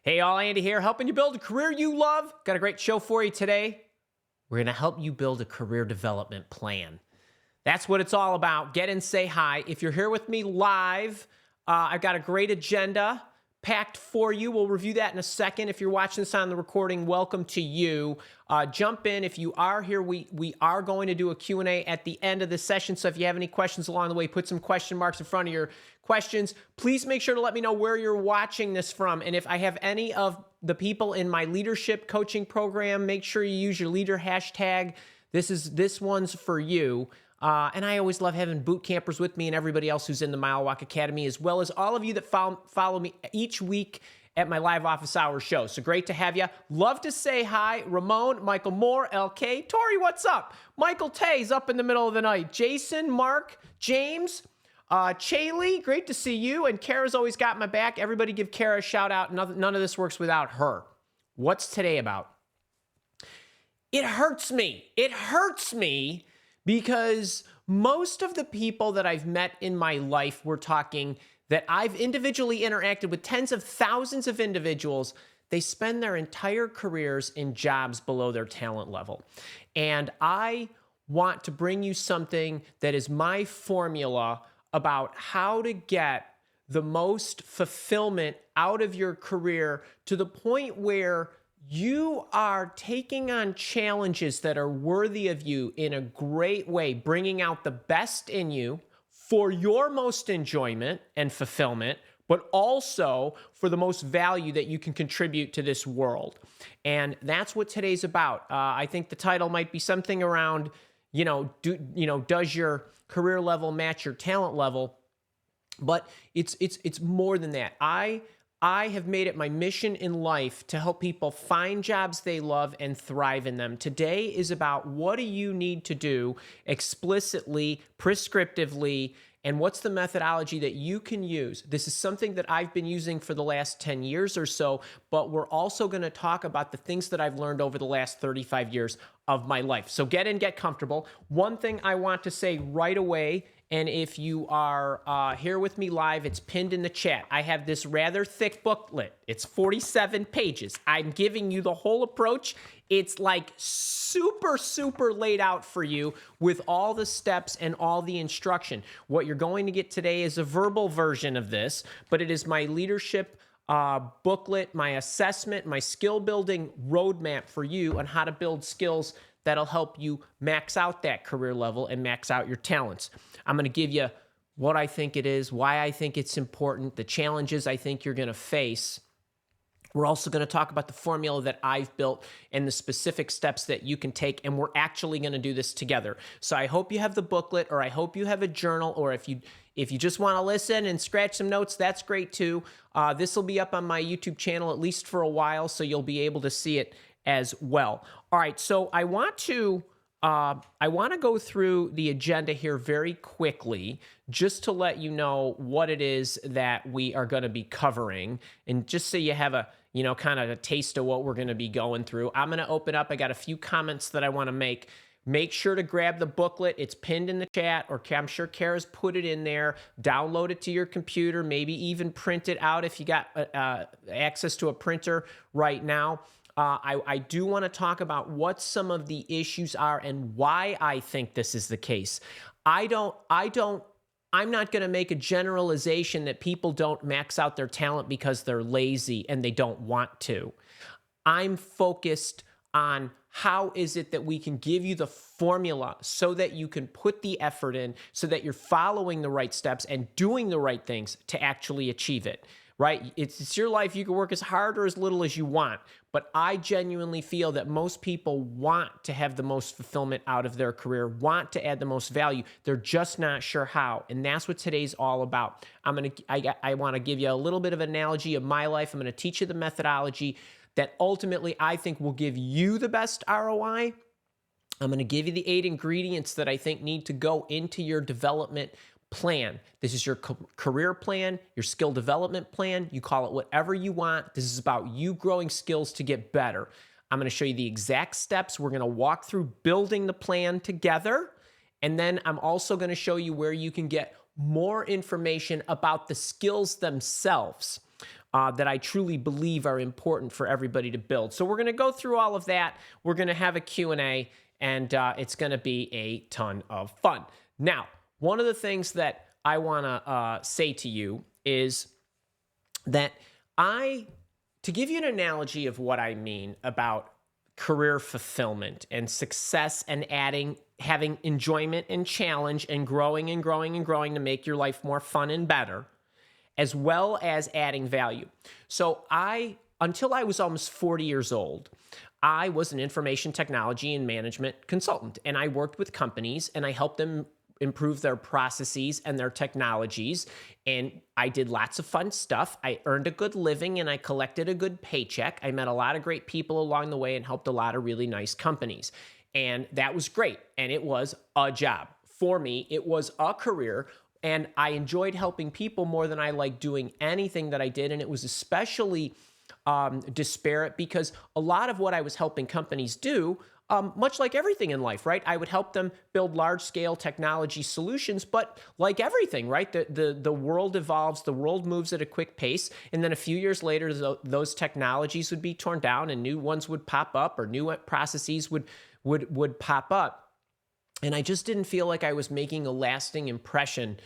Hey, all, Andy here, helping you build a career you love. Got a great show for you today. We're going to help you build a career development plan. That's what it's all about. Get in, say hi. If you're here with me live, I've got a great agenda packed for you. We'll review that in a second. If you're watching this on the recording, welcome to you. Jump in. If you are here, we are going to do a Q&A at the end of the session. So if you have any questions along the way, put some question marks in front of your questions. Please make sure to let me know where you're watching this from. And if I have any of the people in my leadership coaching program, make sure you use your leader hashtag. This one's for you. And I always love having boot campers with me and everybody else who's in the Mile Walk Academy, as well as all of you that follow me each week at my live office hour show. So great to have you. Love to say hi. Ramon, Michael Moore, LK, Tori, what's up? Michael Tay's up in the middle of the night. Jason, Mark, James, Chaley, great to see you. And Kara's always got my back. Everybody give Kara a shout out. None of this works without her. What's today about? It hurts me. It hurts me because most of the people that I've met in my life, we're talking that I've individually interacted with tens of thousands of individuals, they spend their entire careers in jobs below their talent level. And I want to bring you something that is my formula about how to get the most fulfillment out of your career to the point where you are taking on challenges that are worthy of you in a great way, bringing out the best in you for your most enjoyment and fulfillment, but also for the most value that you can contribute to this world. And that's what today's about. I think the title might be something around, does your career level match your talent level? But it's more than that. I have made it my mission in life to help people find jobs they love and thrive in them. Today is about what do you need to do explicitly, prescriptively, and what's the methodology that you can use. This is something that I've been using for the last 10 years or so, but we're also going to talk about the things that I've learned over the last 35 years of my life. So get in, get comfortable. One thing I want to say right away, and if you are here with me live, it's pinned in the chat. I have this rather thick booklet. It's 47 pages. I'm giving you the whole approach. It's like super, super laid out for you with all the steps and all the instruction. What you're going to get today is a verbal version of this, but it is my leadership booklet, my assessment, my skill building roadmap for you on how to build skills that'll help you max out that career level and max out your talents. I'm going to give you what I think it is, why I think it's important, the challenges I think you're going to face. We're also going to talk about the formula that I've built and the specific steps that you can take, and we're actually going to do this together. So I hope you have the booklet, or I hope you have a journal, or if you just want to listen and scratch some notes, that's great too. This will be up on my YouTube channel at least for a while, so you'll be able to see it as well. All right, so I want to go through the agenda here very quickly just to let you know what it is that we are going to be covering, and just so you have a kind of a taste of what we're going to be going through. I'm going to open up. I got a few comments that I want to make. Make sure to grab the booklet. It's pinned in the chat, or I'm sure Kara's put it in there. Download it to your computer, maybe even print it out if you got access to a printer right now. I do want to talk about what some of the issues are and why I think this is the case. I'm not going to make a generalization that people don't max out their talent because they're lazy and they don't want to. I'm focused on how is it that we can give you the formula so that you can put the effort in, so that you're following the right steps and doing the right things to actually achieve it. Right? It's your life. You can work as hard or as little as you want. But I genuinely feel that most people want to have the most fulfillment out of their career, want to add the most value. They're just not sure how. And that's what today's all about. I want to give you a little bit of an analogy of my life. I'm going to teach you the methodology that ultimately I think will give you the best ROI. I'm going to give you the 8 ingredients that I think need to go into your development plan. This is your career plan, your skill development plan. You call it whatever you want. This is about you growing skills to get better. I'm going to show you the exact steps. We're going to walk through building the plan together. And then I'm also going to show you where you can get more information about the skills themselves. that I truly believe are important for everybody to build. So we're going to go through all of that. We're going to have a Q&A, and it's going to be a ton of fun. Now, one of the things that I want to say to you is that to give you an analogy of what I mean about career fulfillment and success and having enjoyment and challenge and growing and growing and growing to make your life more fun and better, as well as adding value. So until I was almost 40 years old, I was an information technology and management consultant, and I worked with companies and I helped them improve their processes and their technologies. And I did lots of fun stuff. I earned a good living and I collected a good paycheck. I met a lot of great people along the way and helped a lot of really nice companies. And that was great. And it was a job. For me, it was a career. And I enjoyed helping people more than I liked doing anything that I did. And it was especially disparate because a lot of what I was helping companies do, much like everything in life, right? I would help them build large-scale technology solutions, but like everything, right? The world evolves, the world moves at a quick pace, and then a few years later, those technologies would be torn down, and new ones would pop up, or new processes would pop up. And I just didn't feel like I was making a lasting impression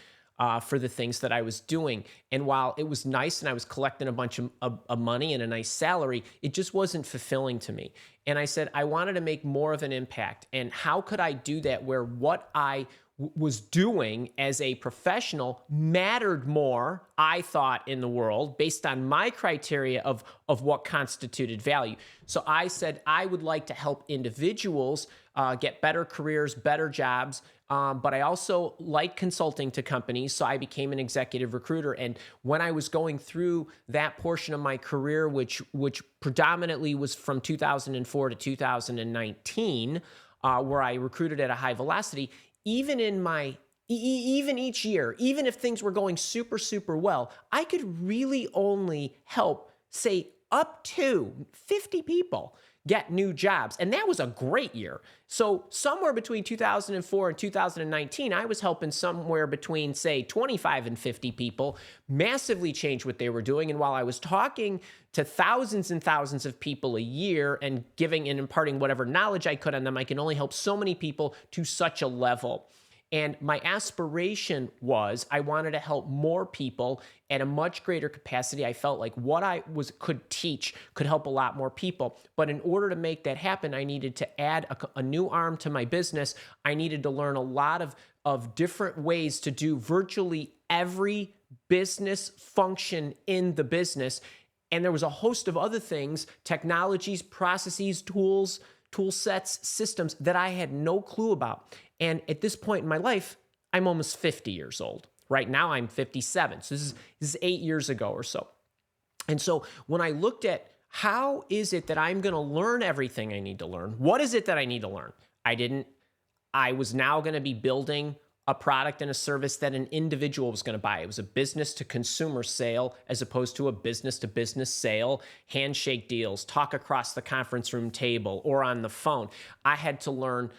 for the things that I was doing. And while it was nice and I was collecting a bunch of money and a nice salary, it just wasn't fulfilling to me. And I said, I wanted to make more of an impact. And how could I do that where what I was doing as a professional mattered more, I thought, in the world based on my criteria of what constituted value. So I said, I would like to help individuals get better careers, better jobs, but I also like consulting to companies, so I became an executive recruiter. And when I was going through that portion of my career, which predominantly was from 2004 to 2019, where I recruited at a high velocity, even each year, even if things were going super, super well, I could really only help, say, up to 50 people get new jobs. And that was a great year. So somewhere between 2004 and 2019, I was helping somewhere between, say, 25 and 50 people massively change what they were doing. And while I was talking to thousands and thousands of people a year and giving and imparting whatever knowledge I could on them, I can only help so many people to such a level. And my aspiration was I wanted to help more people at a much greater capacity. I felt like what I could teach could help a lot more people. But in order to make that happen, I needed to add a new arm to my business. I needed to learn a lot of different ways to do virtually every business function in the business. And there was a host of other things, technologies, processes, tools, tool sets, systems that I had no clue about. And at this point in my life, I'm almost 50 years old. Right now, I'm 57. So this is 8 years ago or so. And so when I looked at how is it that I'm going to learn everything I need to learn, what is it that I need to learn? I was now going to be building a product and a service that an individual was going to buy. It was a business to consumer sale as opposed to a business to business sale, handshake deals, talk across the conference room table or on the phone. I had to learn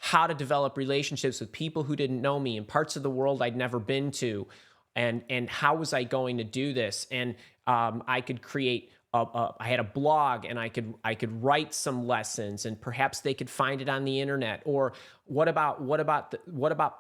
how to develop relationships with people who didn't know me in parts of the world I'd never been to. And how was I going to do this? And I could create I had a blog and I could write some lessons and perhaps they could find it on the internet. Or what about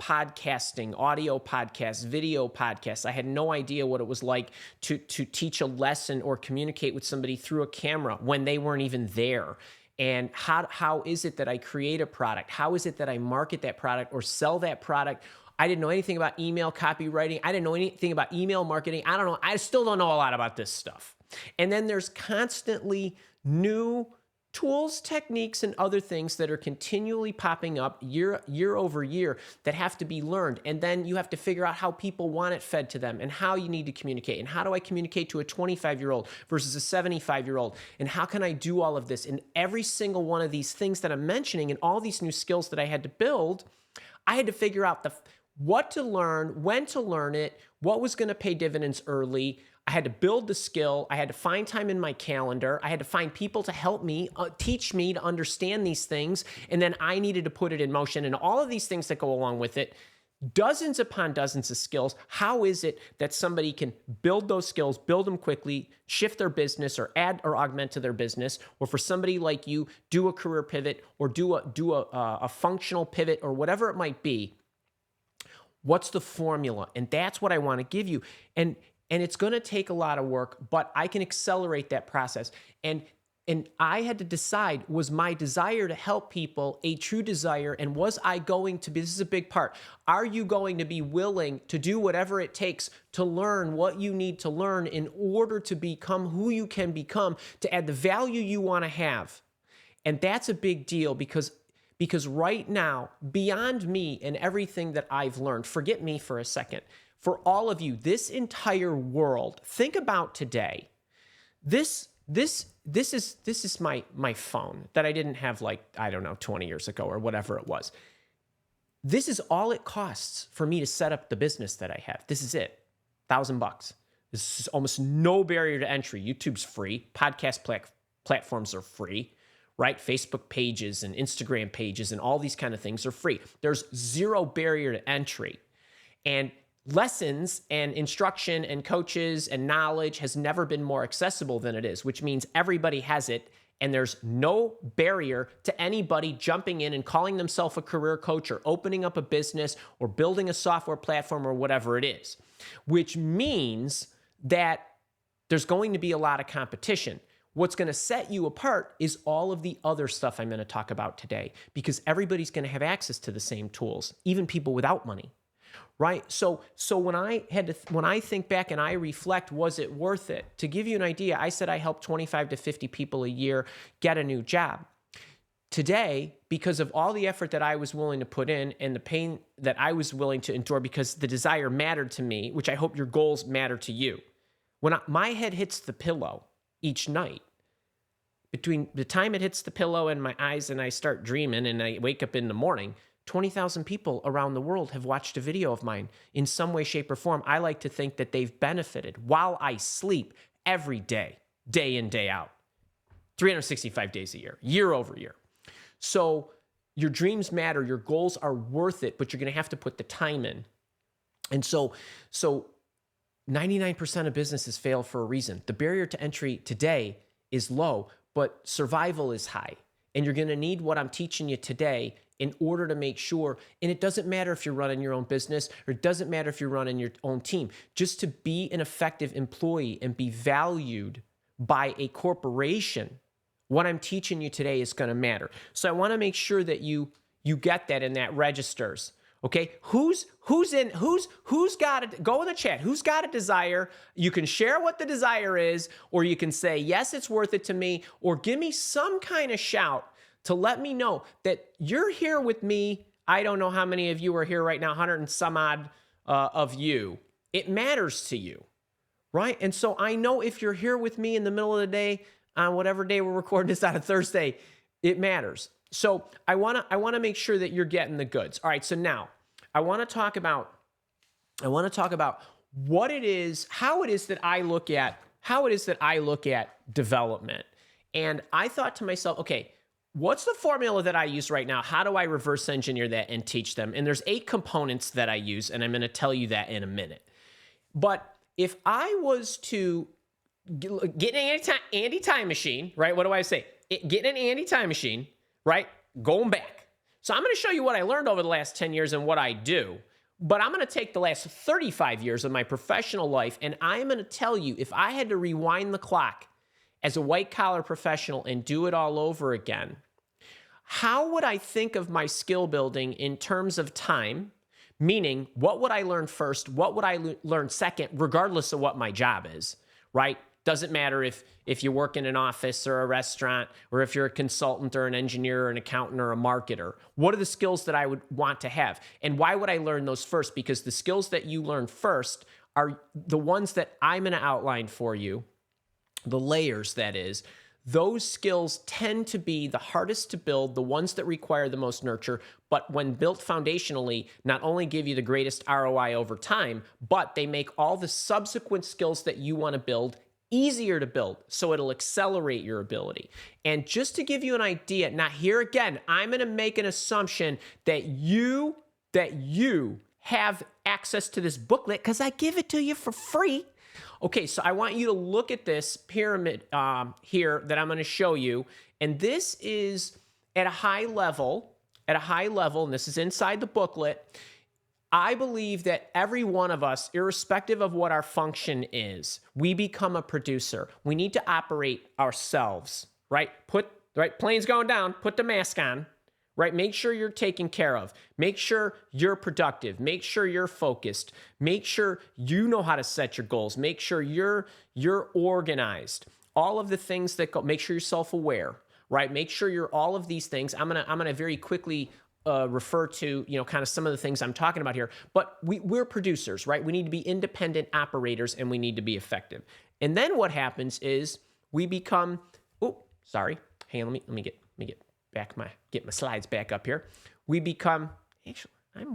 podcasting, audio podcasts, video podcasts? I had no idea what it was like to teach a lesson or communicate with somebody through a camera when they weren't even there. And how is it that I create a product? How is it that I market that product or sell that product? I didn't know anything about email copywriting. I didn't know anything about email marketing. I don't know. I still don't know a lot about this stuff. And then there's constantly new tools, techniques, and other things that are continually popping up year over year that have to be learned. And then you have to figure out how people want it fed to them and how you need to communicate. And how do I communicate to a 25-year-old versus a 75-year-old? And how can I do all of this? And every single one of these things that I'm mentioning and all these new skills that I had to build, I had to figure out what to learn, when to learn it, what was going to pay dividends early. I had to build the skill. I had to find time in my calendar. I had to find people to help me, teach me to understand these things. And then I needed to put it in motion. And all of these things that go along with it dozens upon dozens of skills. How is it that somebody can build those skills, build them quickly, shift their business or add or augment to their business, or for somebody like you, do a career pivot or do a functional pivot or whatever it might be? What's the formula? And that's what I want to give you. And it's going to take a lot of work, but I can accelerate that process. And I had to decide, was my desire to help people a true desire? And was I going to be, this is a big part, are you going to be willing to do whatever it takes to learn what you need to learn in order to become who you can become, to add the value you want to have? And that's a big deal because right now, beyond me and everything that I've learned, forget me for a second, for all of you, this entire world, think about today. This is my phone that I didn't have, like, I don't know, 20 years ago or whatever it was. This is all it costs for me to set up the business that I have. This is it. $1,000. This is almost no barrier to entry. YouTube's free. Podcast platforms are free, right? Facebook pages and Instagram pages and all these kind of things are free. There's zero barrier to entry. And lessons and instruction and coaches and knowledge has never been more accessible than it is, which means everybody has it, and there's no barrier to anybody jumping in and calling themselves a career coach or opening up a business or building a software platform or whatever it is, which means that there's going to be a lot of competition. What's going to set you apart is all of the other stuff I'm going to talk about today, because everybody's going to have access to the same tools, even people without money. Right? So when I think back and I reflect, was it worth it? To give you an idea, I said I help 25 to 50 people a year get a new job. Today, because of all the effort that I was willing to put in and the pain that I was willing to endure because the desire mattered to me, which I hope your goals matter to you. When my head hits the pillow each night, between the time it hits the pillow and my eyes and I start dreaming and I wake up in the morning, 20,000 people around the world have watched a video of mine in some way, shape, or form. I like to think that they've benefited while I sleep every day, day in, day out, 365 days a year, year over year. So your dreams matter, your goals are worth it, but you're going to have to put the time in. And so 99% of businesses fail for a reason. The barrier to entry today is low, but survival is high. And you're going to need what I'm teaching you today in order to make sure, and it doesn't matter if you're running your own business or it doesn't matter if you're running your own team, just to be an effective employee and be valued by a corporation, what I'm teaching you today is going to matter. So I want to make sure that you get that and that registers. Okay, who's got it? Go in the chat. Who's got a desire? You can share what the desire is, or you can say, yes, it's worth it to me, or give me some kind of shout to let me know that you're here with me. I don't know how many of you are here right now, 100 and some odd of you. It matters to you, right? And so I know if you're here with me in the middle of the day, on whatever day we're recording this on a Thursday, it matters. So I want to make sure that you're getting the goods. All right, so now I want to talk about what it is, how it is that I look at development. And I thought to myself, okay, what's the formula that I use right now? How do I reverse engineer that and teach them? And there's 8 components that I use, and I'm going to tell you that in a minute. But if I was to get an Andy time machine, right? What do I say? Get an Andy time machine, right? Going back. So I'm going to show you what I learned over the last 10 years and what I do. But I'm going to take the last 35 years of my professional life, and I'm going to tell you, if I had to rewind the clock as a white-collar professional and do it all over again, how would I think of my skill building in terms of time? Meaning, what would I learn first? What would I learn second, regardless of what my job is, right? Doesn't matter if you work in an office or a restaurant, or if you're a consultant or an engineer or an accountant or a marketer. What are the skills that I would want to have? And why would I learn those first? Because the skills that you learn first are the ones that I'm going to outline for you, the layers, that is. Those skills tend to be the hardest to build, the ones that require the most nurture, but when built foundationally, not only give you the greatest ROI over time, but they make all the subsequent skills that you want to build easier to build, so it'll accelerate your ability. And just to give you an idea, now here again, I'm going to make an assumption that you have access to this booklet because I give it to you for free. Okay, so I want you to look at this pyramid here that I'm going to show you. And this is at a high level, and this is inside the booklet. I believe that every one of us, irrespective of what our function is, we become a producer. We need to operate ourselves, right? Plane's going down, put the mask on, right? Make sure you're taken care of. Make sure you're productive. Make sure you're focused. Make sure you know how to set your goals. Make sure you're organized. All of the things that go, make sure you're self-aware, right? Make sure you're all of these things. I'm gonna very quickly refer to, kind of some of the things I'm talking about here, but we're producers, right? We need to be independent operators and we need to be effective. And then what happens is we become, hang on, let me get my slides back up here. We become, actually, I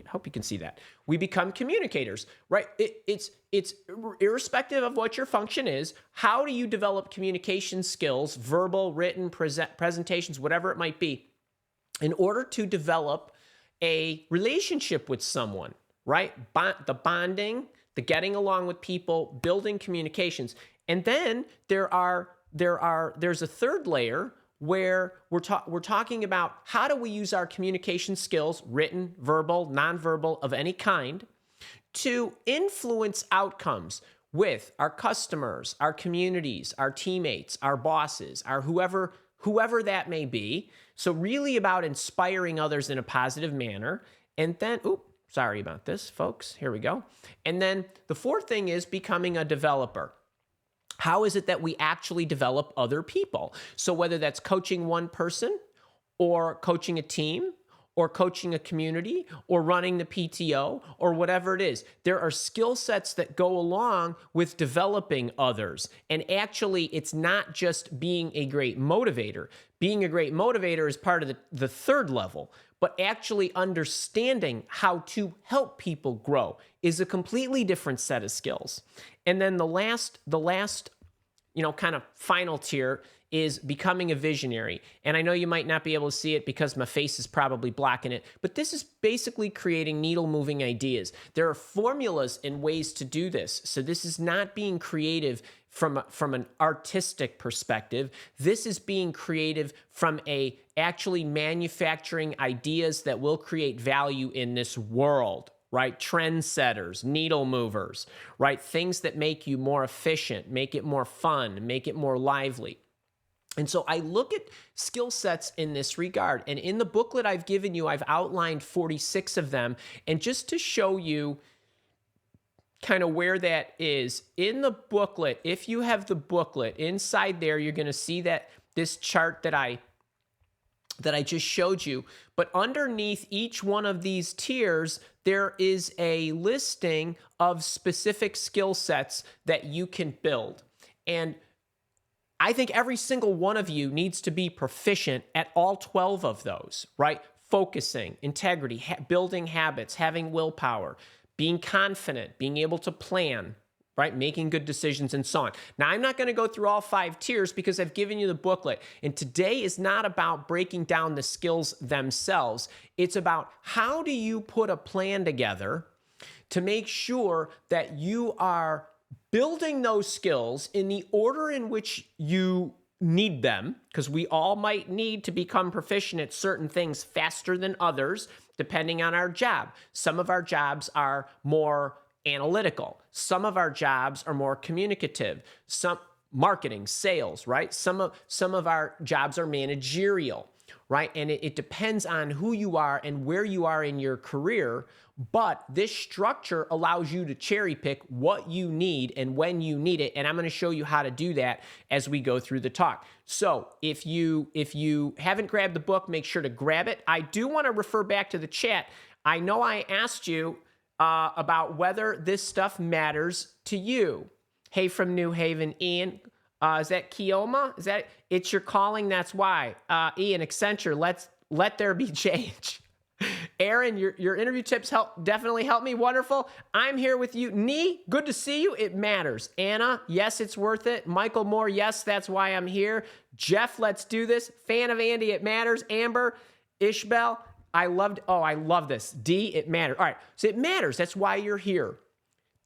hope you can see that. We become communicators, right? It's irrespective of what your function is. How do you develop communication skills, verbal, written, presentations, whatever it might be, in order to develop a relationship with someone, right? The bonding, the getting along with people, building communications. And then there's a third layer where we're talking about how do we use our communication skills, written, verbal, nonverbal, of any kind, to influence outcomes with our customers, our communities, our teammates, our bosses, our whoever that may be. So really about inspiring others in a positive manner. And then, sorry about this, folks. Here we go. And then the fourth thing is becoming a developer. How is it that we actually develop other people? So whether that's coaching one person or coaching a team or coaching a community or running the PTO or whatever it is, there are skill sets that go along with developing others. And actually, it's not just being a great motivator. Being a great motivator is part of the third level, but actually understanding how to help people grow is a completely different set of skills. And then the last, kind of final tier is becoming a visionary. And I know you might not be able to see it because my face is probably blocking it, but this is basically creating needle-moving ideas. There are formulas and ways to do this. So this is not being creative from an artistic perspective. This is being creative from actually manufacturing ideas that will create value in this world. Right? Trendsetters, needle movers, right? Things that make you more efficient, make it more fun, make it more lively. And so I look at skill sets in this regard. And in the booklet I've given you, I've outlined 46 of them. And just to show you kind of where that is, in the booklet, if you have the booklet, inside there, you're going to see that this chart that I just showed you. But underneath each one of these tiers, there is a listing of specific skill sets that you can build. And I think every single one of you needs to be proficient at all 12 of those, right? Focusing, integrity, building habits, having willpower, being confident, being able to plan, right? Making good decisions and so on. Now, I'm not going to go through all 5 tiers because I've given you the booklet. And today is not about breaking down the skills themselves. It's about how do you put a plan together to make sure that you are building those skills in the order in which you need them, because we all might need to become proficient at certain things faster than others, depending on our job. Some of our jobs are more analytical. Some of our jobs are more communicative. Some marketing, sales, right? Some of our jobs are managerial, right? And it depends on who you are and where you are in your career. But this structure allows you to cherry pick what you need and when you need it. And I'm going to show you how to do that as we go through the talk. So if you haven't grabbed the book, make sure to grab it. I do want to refer back to the chat. I know I asked you about whether this stuff matters to you. Hey, from New Haven, Ian. Is that Keoma? Is that it's your calling? That's why. Ian, Accenture, let there be change. Aaron, your interview tips definitely help me. Wonderful. I'm here with you. Nee, good to see you. It matters. Anna, yes, it's worth it. Michael Moore, yes, that's why I'm here. Jeff, let's do this. Fan of Andy, it matters. Amber, Ishbel, I love this. D, it matters. All right, so it matters. That's why you're here.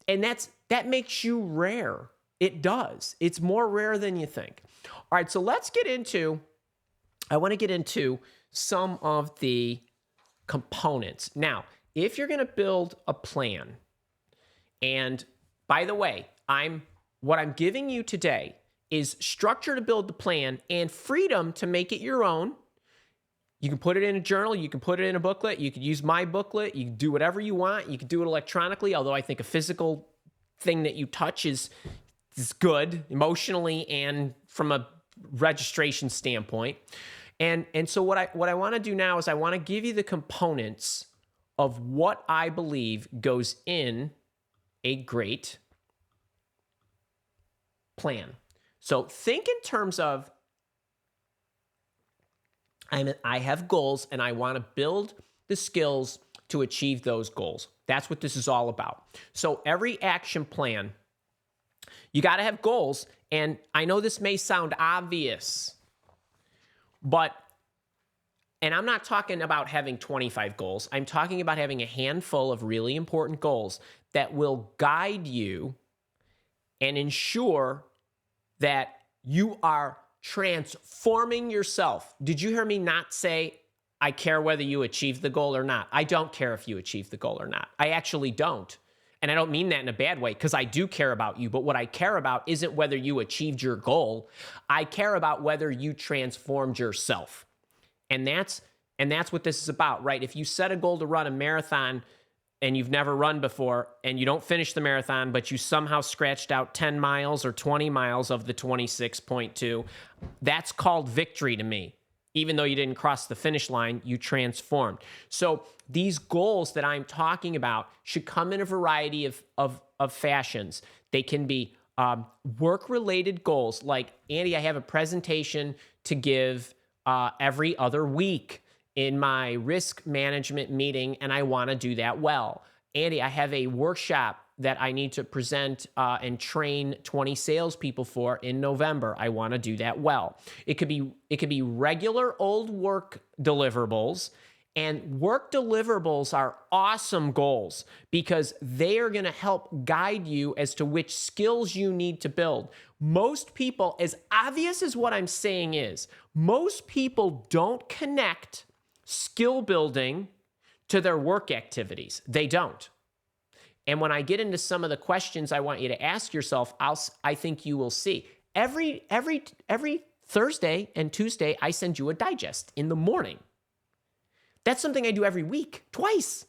And that makes you rare. It does. It's more rare than you think. All right, so I want to get into some of the components. Now, if you're going to build a plan, and by the way, what I'm giving you today is structure to build the plan and freedom to make it your own. You can put it in a journal. You can put it in a booklet. You could use my booklet. You can do whatever you want. You can do it electronically, although I think a physical thing that you touch is good emotionally and from a registration standpoint. And so what I want to do now is I want to give you the components of what I believe goes in a great plan. So think in terms of I have goals and I want to build the skills to achieve those goals. That's what this is all about. So every action plan, you got to have goals. And I know this may sound obvious, and I'm not talking about having 25 goals. I'm talking about having a handful of really important goals that will guide you and ensure that you are transforming yourself. Did you hear me not say, I care whether you achieve the goal or not? I don't care if you achieve the goal or not. I actually don't. And I don't mean that in a bad way, because I do care about you. But what I care about isn't whether you achieved your goal. I care about whether you transformed yourself. And that's what this is about, right? If you set a goal to run a marathon and you've never run before and you don't finish the marathon, but you somehow scratched out 10 miles or 20 miles of the 26.2, that's called victory to me. Even though you didn't cross the finish line, you transformed. So these goals that I'm talking about should come in a variety of fashions. They can be work-related goals, like, Andy, I have a presentation to give every other week in my risk management meeting, and I want to do that well. Andy, I have a workshop that I need to present and train 20 salespeople for in November. I want to do that well. It could be regular old work deliverables, and work deliverables are awesome goals because they are going to help guide you as to which skills you need to build. Most people, as obvious as what I'm saying is, most people don't connect skill building to their work activities. They don't. And when I get into some of the questions I want you to ask yourself, I think you will see. Every Thursday and Tuesday, I send you a digest in the morning. That's something I do every week, twice.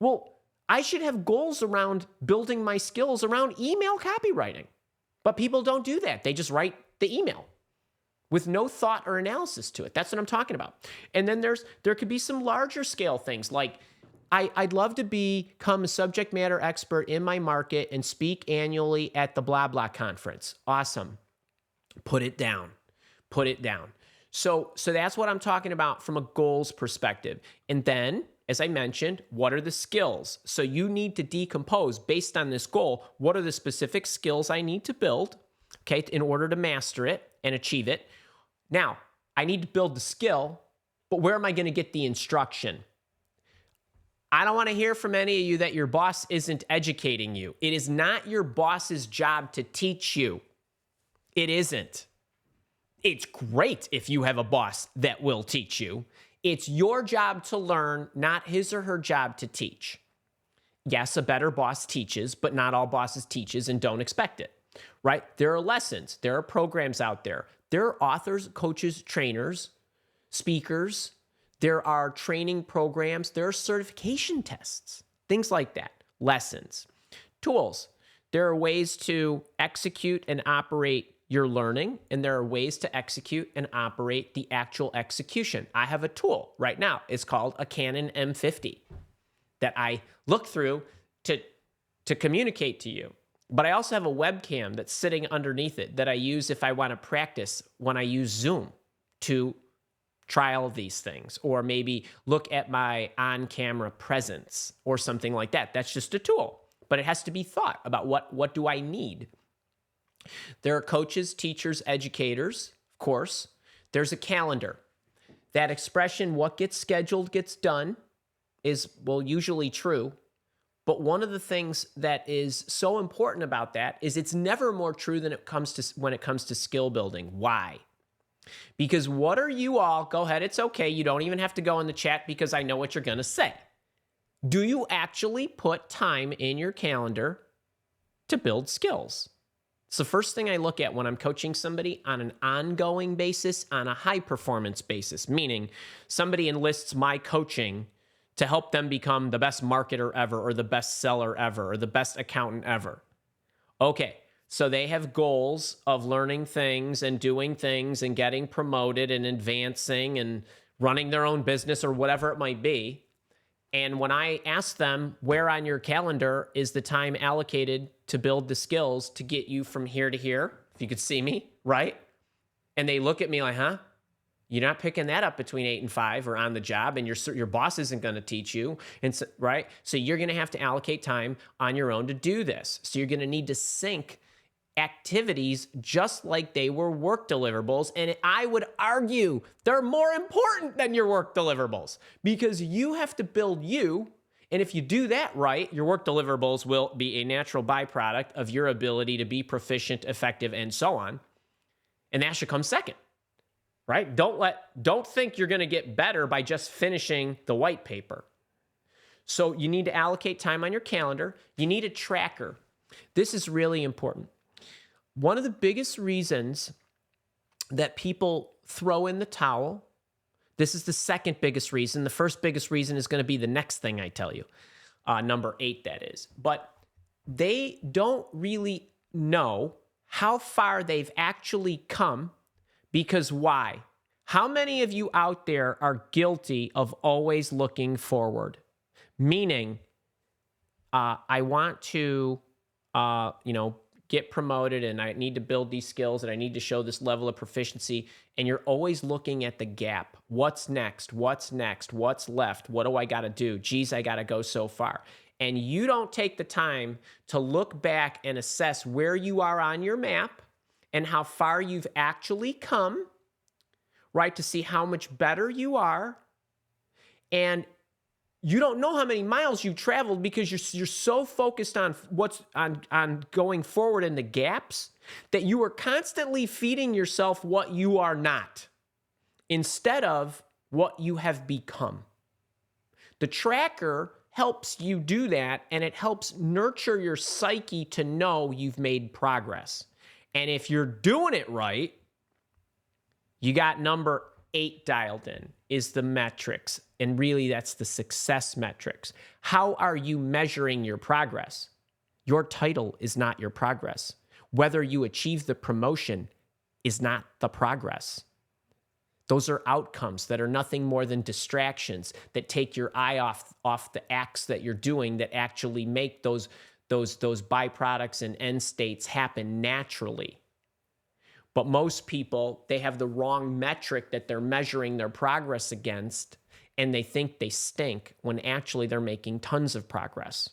Well, I should have goals around building my skills around email copywriting. But people don't do that. They just write the email with no thought or analysis to it. That's what I'm talking about. And then there could be some larger scale things like, I'd love to become a subject matter expert in my market and speak annually at the blah, blah conference. Awesome. Put it down. Put it down. So that's what I'm talking about from a goals perspective. And then, as I mentioned, what are the skills? So you need to decompose based on this goal. What are the specific skills I need to build, okay, in order to master it and achieve it? Now, I need to build the skill, but where am I going to get the instruction? I don't want to hear from any of you that your boss isn't educating you. It is not your boss's job to teach you. It isn't. It's great if you have a boss that will teach you. It's your job to learn, not his or her job to teach. Yes, a better boss teaches, but not all bosses teaches and don't expect it, right? There are lessons. There are programs out there. There are authors, coaches, trainers, speakers. There are training programs. There are certification tests, things like that. Lessons. Tools. There are ways to execute and operate your learning, and there are ways to execute and operate the actual execution. I have a tool right now. It's called a Canon M50 that I look through to communicate to you. But I also have a webcam that's sitting underneath it that I use if I want to practice when I use Zoom to trial these things, or maybe look at my on-camera presence or something like that. That's just a tool, but it has to be thought about what do I need? There are coaches, teachers, educators, of course. There's a calendar. That expression, what gets scheduled gets done, is, well, usually true. But one of the things that is so important about that is it's never more true than when it comes to skill building. Why? Because what are you all, go ahead, it's okay. You don't even have to go in the chat because I know what you're going to say. Do you actually put time in your calendar to build skills? It's the first thing I look at when I'm coaching somebody on an ongoing basis, on a high performance basis, meaning somebody enlists my coaching to help them become the best marketer ever, or the best seller ever, or the best accountant ever. Okay, so they have goals of learning things and doing things and getting promoted and advancing and running their own business or whatever it might be. And when I ask them, where on your calendar is the time allocated to build the skills to get you from here to here, if you could see me, right? And they look at me like, huh? You're not picking that up between 8 and 5 or on the job, and your boss isn't going to teach you, and so, right? So you're going to have to allocate time on your own to do this. So you're going to need to sync activities just like they were work deliverables. And I would argue they're more important than your work deliverables, because you have to build you. And if you do that right, your work deliverables will be a natural byproduct of your ability to be proficient, effective, and so on. And that should come second, right? Don't think you're going to get better by just finishing the white paper. So you need to allocate time on your calendar. You need a tracker. This is really important. One of the biggest reasons that people throw in the towel, this is the second biggest reason. The first biggest reason is going to be the next thing I tell you, number 8, that is. But they don't really know how far they've actually come, because why? How many of you out there are guilty of always looking forward? Meaning, I want to, get promoted, and I need to build these skills, and I need to show this level of proficiency. And you're always looking at the gap. What's next? What's next? What's left? What do I got to do? Geez, I got to go so far. And you don't take the time to look back and assess where you are on your map and how far you've actually come, right? To see how much better you are. And you don't know how many miles you've traveled because you're so focused on what's on going forward in the gaps that you are constantly feeding yourself what you are not instead of what you have become. The tracker helps you do that, and it helps nurture your psyche to know you've made progress. And if you're doing it right, you got number 8 dialed in, is the metrics. And really, that's the success metrics. How are you measuring your progress? Your title is not your progress. Whether you achieve the promotion is not the progress. Those are outcomes that are nothing more than distractions that take your eye off the acts that you're doing that actually make those byproducts and end states happen naturally. But most people, they have the wrong metric that they're measuring their progress against, and they think they stink when actually they're making tons of progress.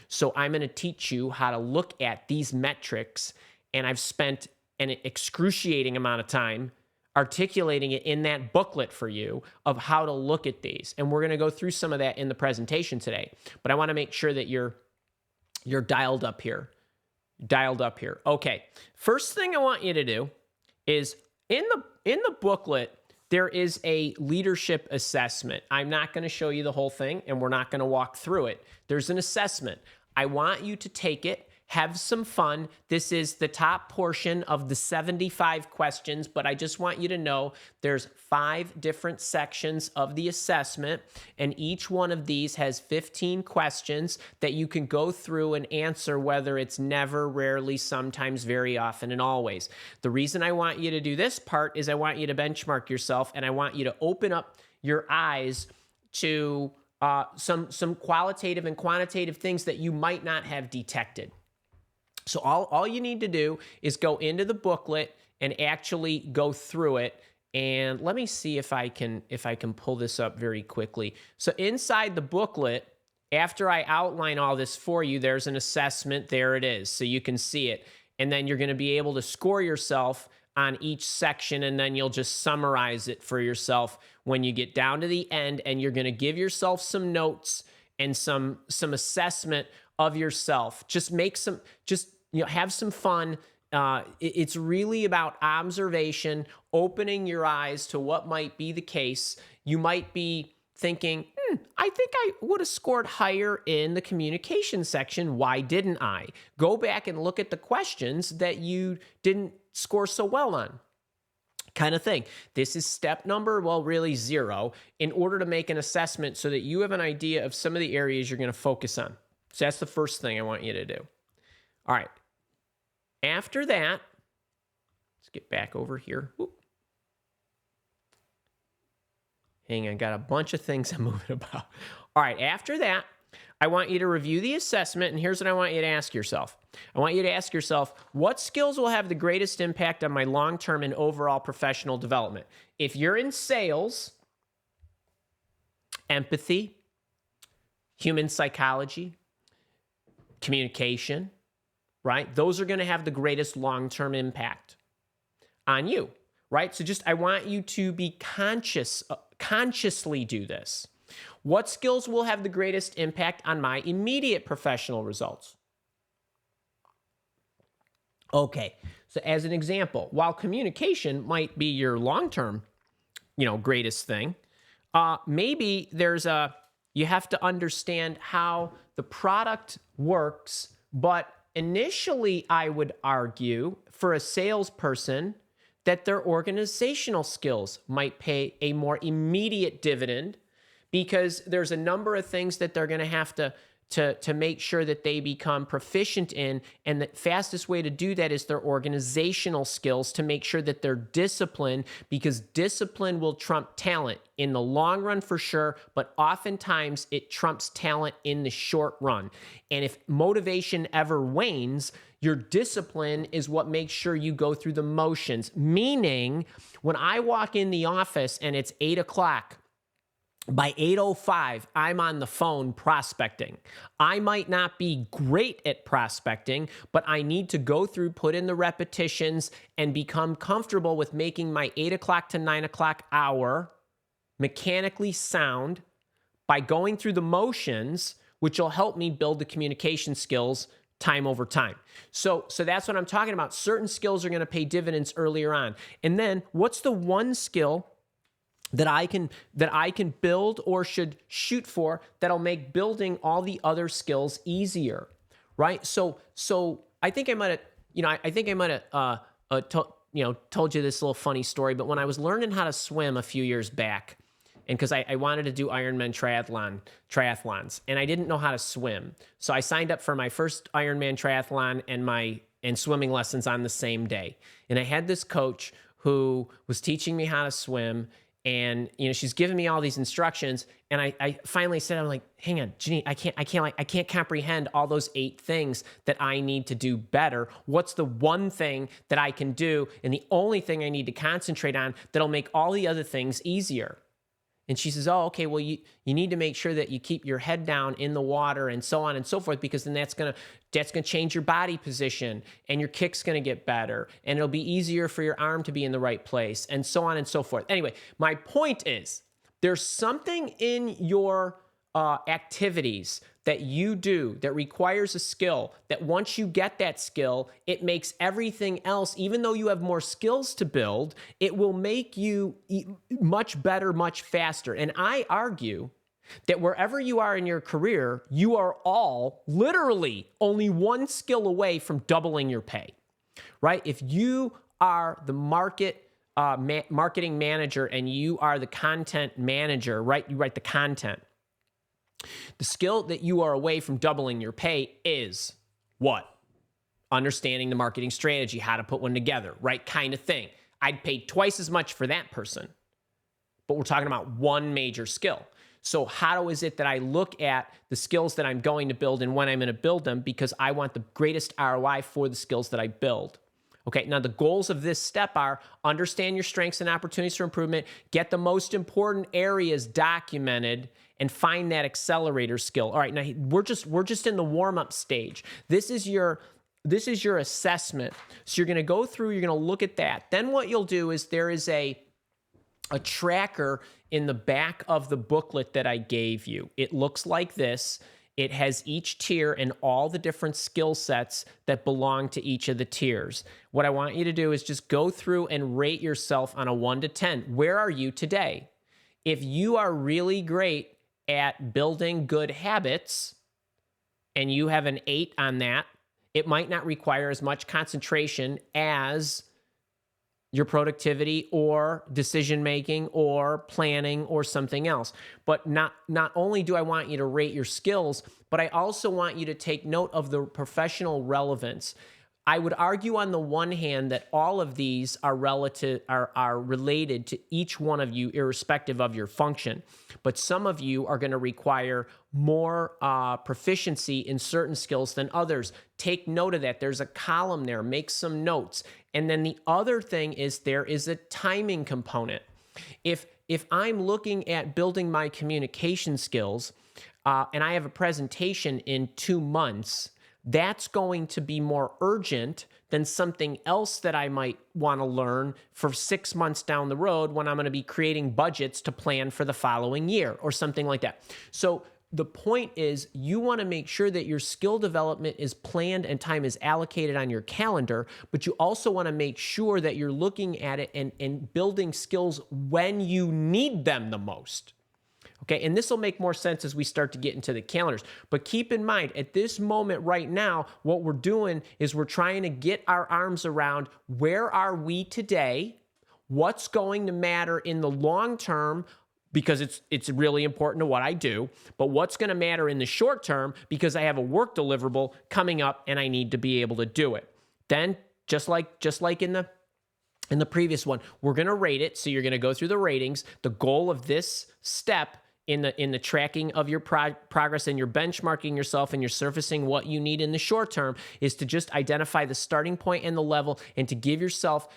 So I'm going to teach you how to look at these metrics, and I've spent an excruciating amount of time articulating it in that booklet for you of how to look at these. And we're going to go through some of that in the presentation today. But I want to make sure that you're dialed up here. Okay. First thing I want you to do is in the booklet, there is a leadership assessment. I'm not going to show you the whole thing, and we're not going to walk through it. There's an assessment. I want you to take it, have some fun. This is the top portion of the 75 questions, but I just want you to know there's 5 different sections of the assessment, and each one of these has 15 questions that you can go through and answer, whether it's never, rarely, sometimes, very often, and always. The reason I want you to do this part is I want you to benchmark yourself, and I want you to open up your eyes to some qualitative and quantitative things that you might not have detected. So all you need to do is go into the booklet and actually go through it. And let me see if I can pull this up very quickly. So inside the booklet, after I outline all this for you, there's an assessment. There it is. So you can see it. And then you're going to be able to score yourself on each section, and then you'll just summarize it for yourself when you get down to the end, and you're going to give yourself some notes and some assessment of yourself. Just make some, have some fun. It's really about observation, opening your eyes to what might be the case. You might be thinking, I think I would have scored higher in the communication section. Why didn't I? Go back and look at the questions that you didn't score so well on, kind of thing. This is step number, really 0, in order to make an assessment so that you have an idea of some of the areas you're going to focus on. So that's the first thing I want you to do. All right. After that, let's get back over here. Ooh. Hang on, got a bunch of things I'm moving about. All right, after that, I want you to review the assessment, and here's what I want you to ask yourself. I want you to ask yourself, what skills will have the greatest impact on my long-term and overall professional development? If you're in sales, empathy, human psychology, communication, right? Those are going to have the greatest long-term impact on you, right? So I want you to be consciously do this. What skills will have the greatest impact on my immediate professional results? Okay, so as an example, while communication might be your long-term, greatest thing, maybe you have to understand how the product works, but initially I would argue for a salesperson that their organizational skills might pay a more immediate dividend, because there's a number of things that they're going to have to make sure that they become proficient in, and the fastest way to do that is their organizational skills, to make sure that they're disciplined, because discipline will trump talent in the long run for sure, but oftentimes it trumps talent in the short run. And if motivation ever wanes, your discipline is what makes sure you go through the motions. Meaning, when I walk in the office and it's 8 o'clock, by 8:05, I'm on the phone prospecting. I might not be great at prospecting, but I need to go through, put in the repetitions, and become comfortable with making my 8 o'clock to 9 o'clock hour mechanically sound by going through the motions, which will help me build the communication skills time over time. So that's what I'm talking about. Certain skills are going to pay dividends earlier on. And then what's the one skill that I can build or should shoot for that'll make building all the other skills easier, right? So I think I might have, told you this little funny story, but when I was learning how to swim a few years back, and because I wanted to do Ironman triathlons, and I didn't know how to swim, so I signed up for my first Ironman triathlon and swimming lessons on the same day, and I had this coach who was teaching me how to swim. And, she's giving me all these instructions. And I finally said, I'm like, hang on, Janine, I can't comprehend all those 8 things that I need to do better. What's the one thing that I can do? And the only thing I need to concentrate on that'll make all the other things easier. And she says, oh, okay, well, you need to make sure that you keep your head down in the water and so on and so forth, because then that's gonna change your body position, and your kick's gonna get better, and it'll be easier for your arm to be in the right place, and so on and so forth. Anyway, my point is, there's something in your activities that you do that requires a skill, that once you get that skill, it makes everything else, even though you have more skills to build, it will make you much better, much faster. And I argue that wherever you are in your career, you are all literally only one skill away from doubling your pay, right? If you are the marketing manager and you are the content manager, right? You write the content. The skill that you are away from doubling your pay is what? Understanding the marketing strategy, how to put one together, right? Kind of thing. I'd pay twice as much for that person, but we're talking about one major skill. So how is it that I look at the skills that I'm going to build and when I'm going to build them, because I want the greatest ROI for the skills that I build? Okay, now the goals of this step are understand your strengths and opportunities for improvement, get the most important areas documented, and find that accelerator skill. All right, now we're just in the warm-up stage. This is your this is your assessment. So you're going to go through, you're going to look at that. Then what you'll do is there is a tracker in the back of the booklet that I gave you. It looks like this. It has each tier and all the different skill sets that belong to each of the tiers. What I want you to do is just go through and rate yourself on a 1 to 10. Where are you today? If you are really great at building good habits and you have an 8 on that, it might not require as much concentration as your productivity or decision-making or planning or something else. But not only do I want you to rate your skills, but I also want you to take note of the professional relevance. I would argue on the one hand that all of these are related to each one of you, irrespective of your function. But some of you are going to require more proficiency in certain skills than others. Take note of that. There's a column there. Make some notes. And then the other thing is there is a timing component. If I'm looking at building my communication skills and I have a presentation in 2 months, that's going to be more urgent than something else that I might want to learn for 6 months down the road when I'm going to be creating budgets to plan for the following year or something like that. So the point is you want to make sure that your skill development is planned and time is allocated on your calendar, but you also want to make sure that you're looking at it and building skills when you need them the most. Okay, and this will make more sense as we start to get into the calendars. But keep in mind, at this moment right now, what we're doing is we're trying to get our arms around where are we today, what's going to matter in the long term, because it's really important to what I do, but what's going to matter in the short term because I have a work deliverable coming up and I need to be able to do it. Then, just like in the previous one, we're going to rate it. So you're going to go through the ratings. The goal of this step in the tracking of your progress and you're benchmarking yourself and you're surfacing what you need in the short term is to just identify the starting point and the level and to give yourself,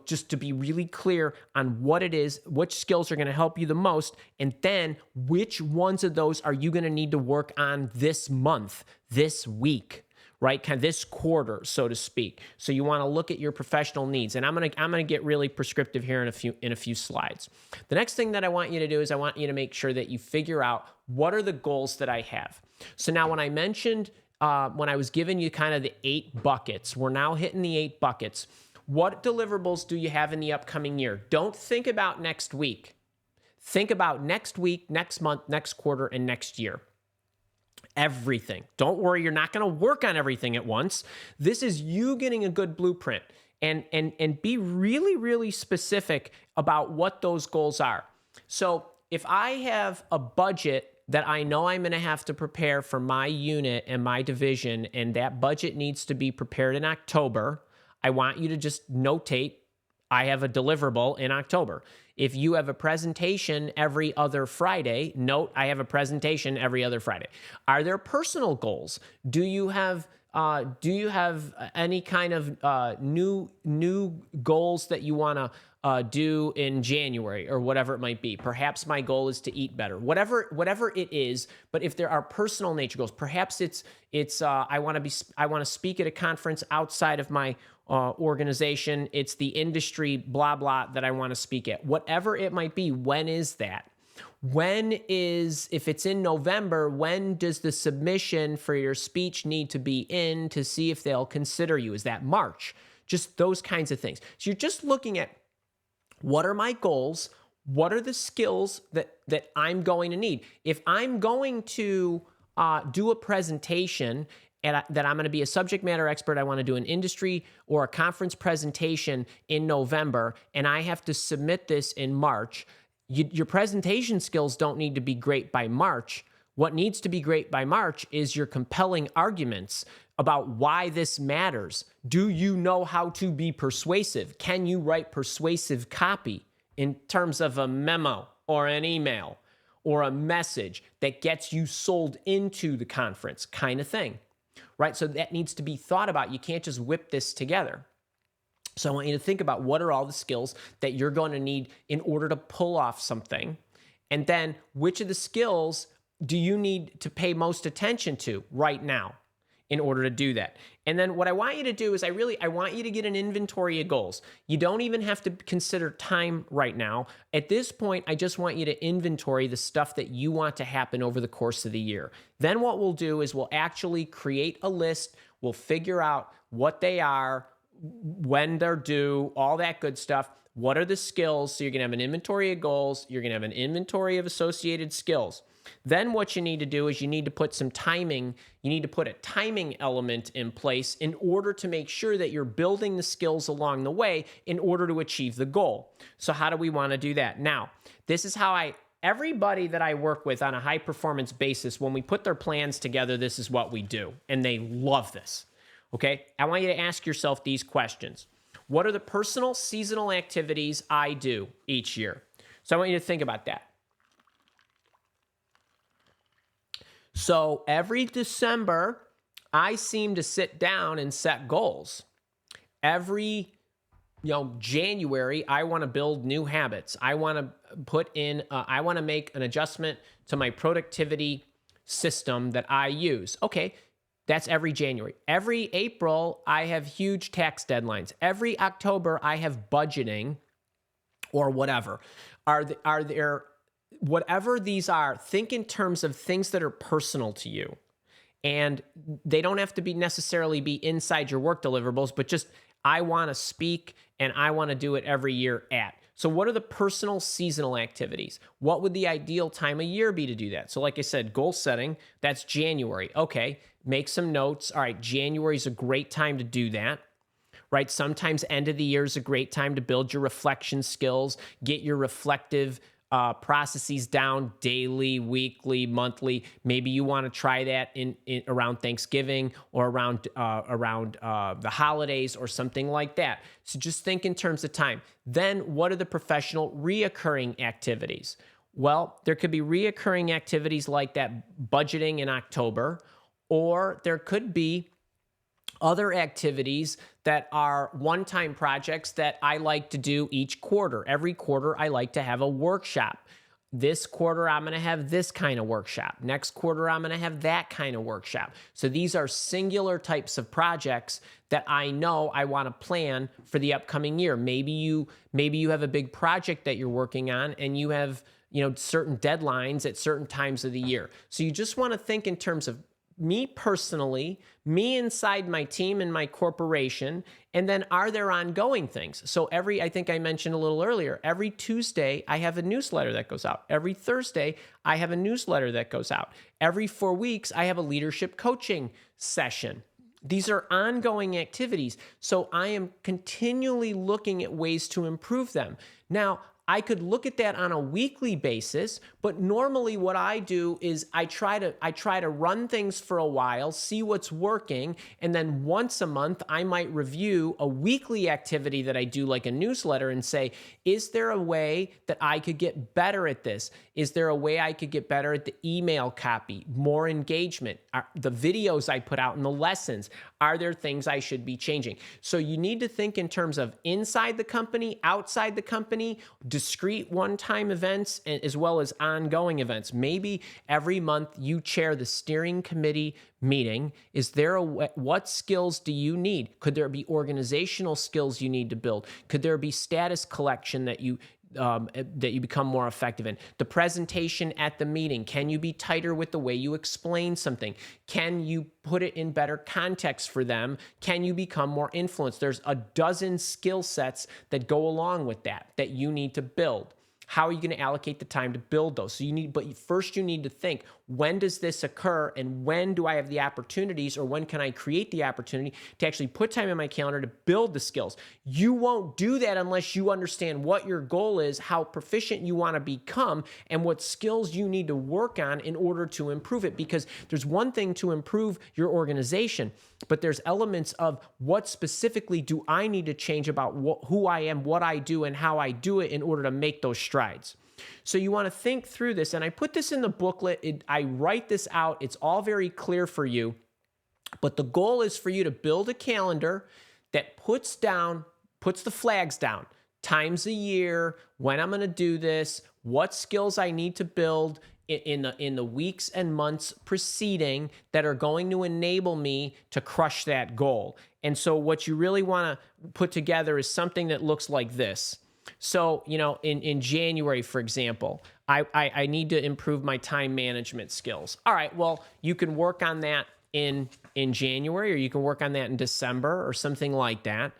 just to be really clear on what it is, which skills are going to help you the most, and then which ones of those are you going to need to work on this month, this week, right? Kind of this quarter, so to speak. So you want to look at your professional needs. And I'm gonna get really prescriptive here in a few slides. The next thing that I want you to do is I want you to make sure that you figure out what are the goals that I have. So now when I mentioned, when I was giving you kind of the 8 buckets, we're now hitting the 8 buckets. What deliverables do you have in the upcoming year? Don't think about next week. Think about next week, next month, next quarter, and next year. Everything. Don't worry, you're not going to work on everything at once. This is you getting a good blueprint and be really, really specific about what those goals are. So if I have a budget that I know I'm going to have to prepare for my unit and my division, and that budget needs to be prepared in October, I want you to just notate, I have a deliverable in October. If you have a presentation every other Friday, note I have a presentation every other Friday. Are there personal goals? Do you have any kind of new goals that you want to do in January or whatever it might be? Perhaps my goal is to eat better. Whatever it is. But if there are personal nature goals, perhaps it's I want to speak at a conference outside of my organization. It's the industry blah blah that I want to speak at. Whatever it might be. When is that? If it's in November, when does the submission for your speech need to be in to see if they'll consider you? Is that March? Just those kinds of things. So you're just looking at what are my goals? What are the skills that I'm going to need? If I'm going to do a presentation and that I'm going to be a subject matter expert, I want to do an industry or a conference presentation in November, and I have to submit this in March, your presentation skills don't need to be great by March. What needs to be great by March is your compelling arguments about why this matters. Do you know how to be persuasive? Can you write persuasive copy in terms of a memo or an email or a message that gets you sold into the conference kind of thing, right? So that needs to be thought about. You can't just whip this together. So I want you to think about what are all the skills that you're going to need in order to pull off something. And then which of the skills do you need to pay most attention to right now? in order to do that. And then what I want you to do is I want you to get an inventory of goals. You don't even have to consider time right now. At this point, I just want you to inventory the stuff that you want to happen over the course of the year. Then what we'll do is we'll actually create a list. We'll figure out what they are, when they're due, all that good stuff. What are the skills? So you're going to have an inventory of goals. You're going to have an inventory of associated skills. Then what you need to do is you need to put some timing. You need to put a timing element in place in order to make sure that you're building the skills along the way in order to achieve the goal. So how do we want to do that? Now, this is how everybody that I work with on a high performance basis, when we put their plans together, this is what we do. And they love this. Okay? I want you to ask yourself these questions. What are the personal seasonal activities I do each year? So I want you to think about that. So every December, I seem to sit down and set goals. Every January, I want to build new habits. I want to I want to make an adjustment to my productivity system that I use. Okay, that's every January. Every April, I have huge tax deadlines. Every October, I have budgeting or whatever. Are there whatever these are, think in terms of things that are personal to you. And they don't have to be necessarily be inside your work deliverables, but just I want to speak and I want to do it every year at. So what are the personal seasonal activities? What would the ideal time of year be to do that? So like I said, goal setting, that's January. Okay, make some notes. All right, January is a great time to do that. Right? Sometimes end of the year is a great time to build your reflection skills, get your reflective processes down daily, weekly, monthly. Maybe you want to try that in around Thanksgiving or around the holidays or something like that. So just think in terms of time. Then what are the professional reoccurring activities? Well, there could be reoccurring activities like that budgeting in October, or there could be other activities that are one-time projects that I like to do each quarter. Every quarter, I like to have a workshop. This quarter, I'm going to have this kind of workshop. Next quarter, I'm going to have that kind of workshop. So these are singular types of projects that I know I want to plan for the upcoming year. Maybe you have a big project that you're working on and you have, certain deadlines at certain times of the year. So you just want to think in terms of me personally, me inside my team and my corporation, and then are there ongoing things? So I think I mentioned a little earlier, every Tuesday, I have a newsletter that goes out. Every Thursday, I have a newsletter that goes out. Every 4 weeks, I have a leadership coaching session. These are ongoing activities. So I am continually looking at ways to improve them. Now, I could look at that on a weekly basis, but normally what I do is I try to run things for a while, see what's working, and then once a month I might review a weekly activity that I do like a newsletter and say, is there a way that I could get better at this? Is there a way I could get better at the email copy, more engagement, the videos I put out and the lessons? Are there things I should be changing? So you need to think in terms of inside the company, outside the company, discrete one-time events, as well as ongoing events. Maybe every month you chair the steering committee meeting. What skills do you need? Could there be organizational skills you need to build? Could there be status collection that you become more effective in? The presentation at the meeting. Can you be tighter with the way you explain something? Can you put it in better context for them? Can you become more influenced? There's a dozen skill sets that go along with that you need to build. How are you going to allocate the time to build those? But first you need to think, when does this occur and when do I have the opportunities, or when can I create the opportunity to actually put time in my calendar to build the skills? You won't do that unless you understand what your goal is, how proficient you want to become, and what skills you need to work on in order to improve it. Because there's one thing to improve your organization, but there's elements of what specifically do I need to change about who I am, what I do, and how I do it in order to make those strides. So you want to think through this, and I put this in the booklet. I write this out. It's all very clear for you, but the goal is for you to build a calendar that puts the flags down, times a year, when I'm going to do this, what skills I need to build, in the weeks and months preceding that are going to enable me to crush that goal. And so what you really want to put together is something that looks like this. So, in January, for example, I need to improve my time management skills. All right, well, you can work on that in January, or you can work on that in December or something like that.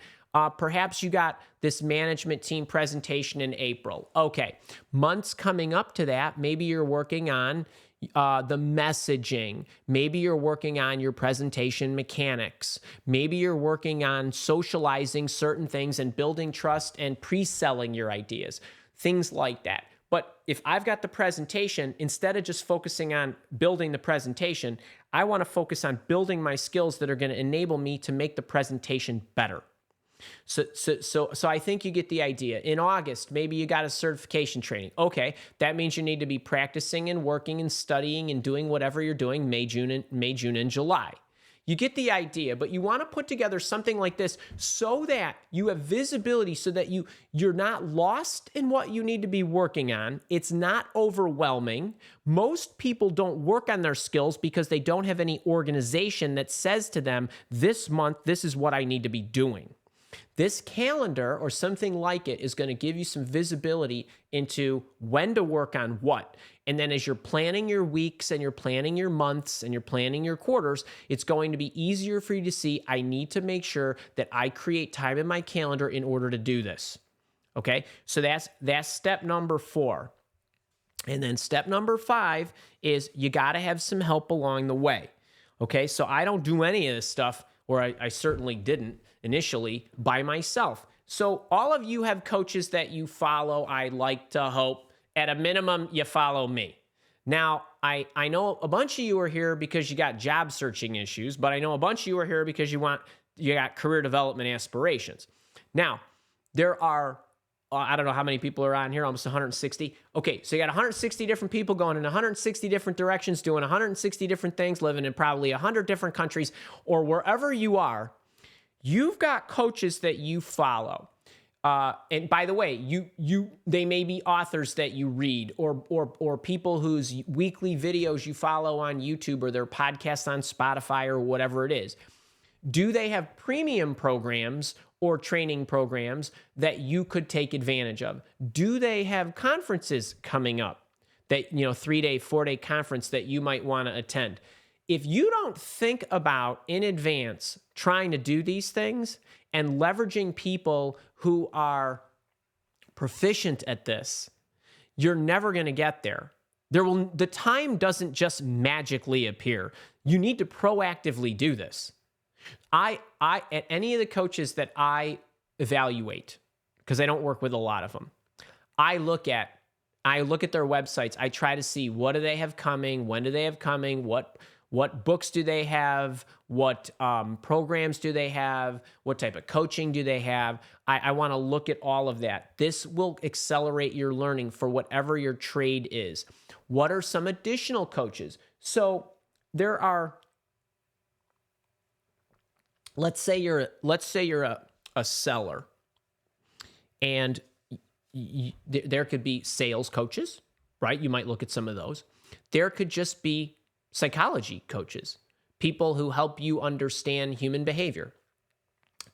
Perhaps you got this management team presentation in April. Okay, months coming up to that, maybe you're working on the messaging. Maybe you're working on your presentation mechanics. Maybe you're working on socializing certain things and building trust and pre-selling your ideas, things like that. But if I've got the presentation, instead of just focusing on building the presentation, I want to focus on building my skills that are going to enable me to make the presentation better. So I think you get the idea. In August, maybe you got a certification training. Okay, that means you need to be practicing and working and studying and doing whatever you're doing May, June, and July. You get the idea, but you want to put together something like this so that you have visibility, so that you're not lost in what you need to be working on. It's not overwhelming. Most people don't work on their skills because they don't have any organization that says to them, this month, this is what I need to be doing. This calendar or something like it is going to give you some visibility into when to work on what. And then as you're planning your weeks and you're planning your months and you're planning your quarters, it's going to be easier for you to see, I need to make sure that I create time in my calendar in order to do this. Okay, so that's step number 4. And then step number 5 is you got to have some help along the way. Okay, so I don't do any of this stuff, or I certainly didn't initially, by myself. So all of you have coaches that you follow. I like to hope at a minimum you follow me. Now, I know a bunch of you are here because you got job searching issues, but I know a bunch of you are here because you got career development aspirations. Now, there are, I don't know how many people are on here, almost 160. Okay, so you got 160 different people going in 160 different directions, doing 160 different things, living in probably 100 different countries, or wherever you are. You've got coaches that you follow. And by the way, they may be authors that you read, or people whose weekly videos you follow on YouTube, or their podcasts on Spotify, or whatever it is. Do they have premium programs or training programs that you could take advantage of? Do they have conferences coming up that, 3-day, 4-day conference that you might want to attend? If you don't think about in advance trying to do these things and leveraging people who are proficient at this, you're never going to get there. The time doesn't just magically appear. You need to proactively do this. At any of the coaches that I evaluate, because I don't work with a lot of them, I look at their websites. I try to see, what do they have coming? When do they have coming? What books do they have? What programs do they have? What type of coaching do they have? I want to look at all of that. This will accelerate your learning for whatever your trade is. What are some additional coaches? So there are, let's say you're a seller, and there could be sales coaches, right? You might look at some of those. There could just be psychology coaches, people who help you understand human behavior.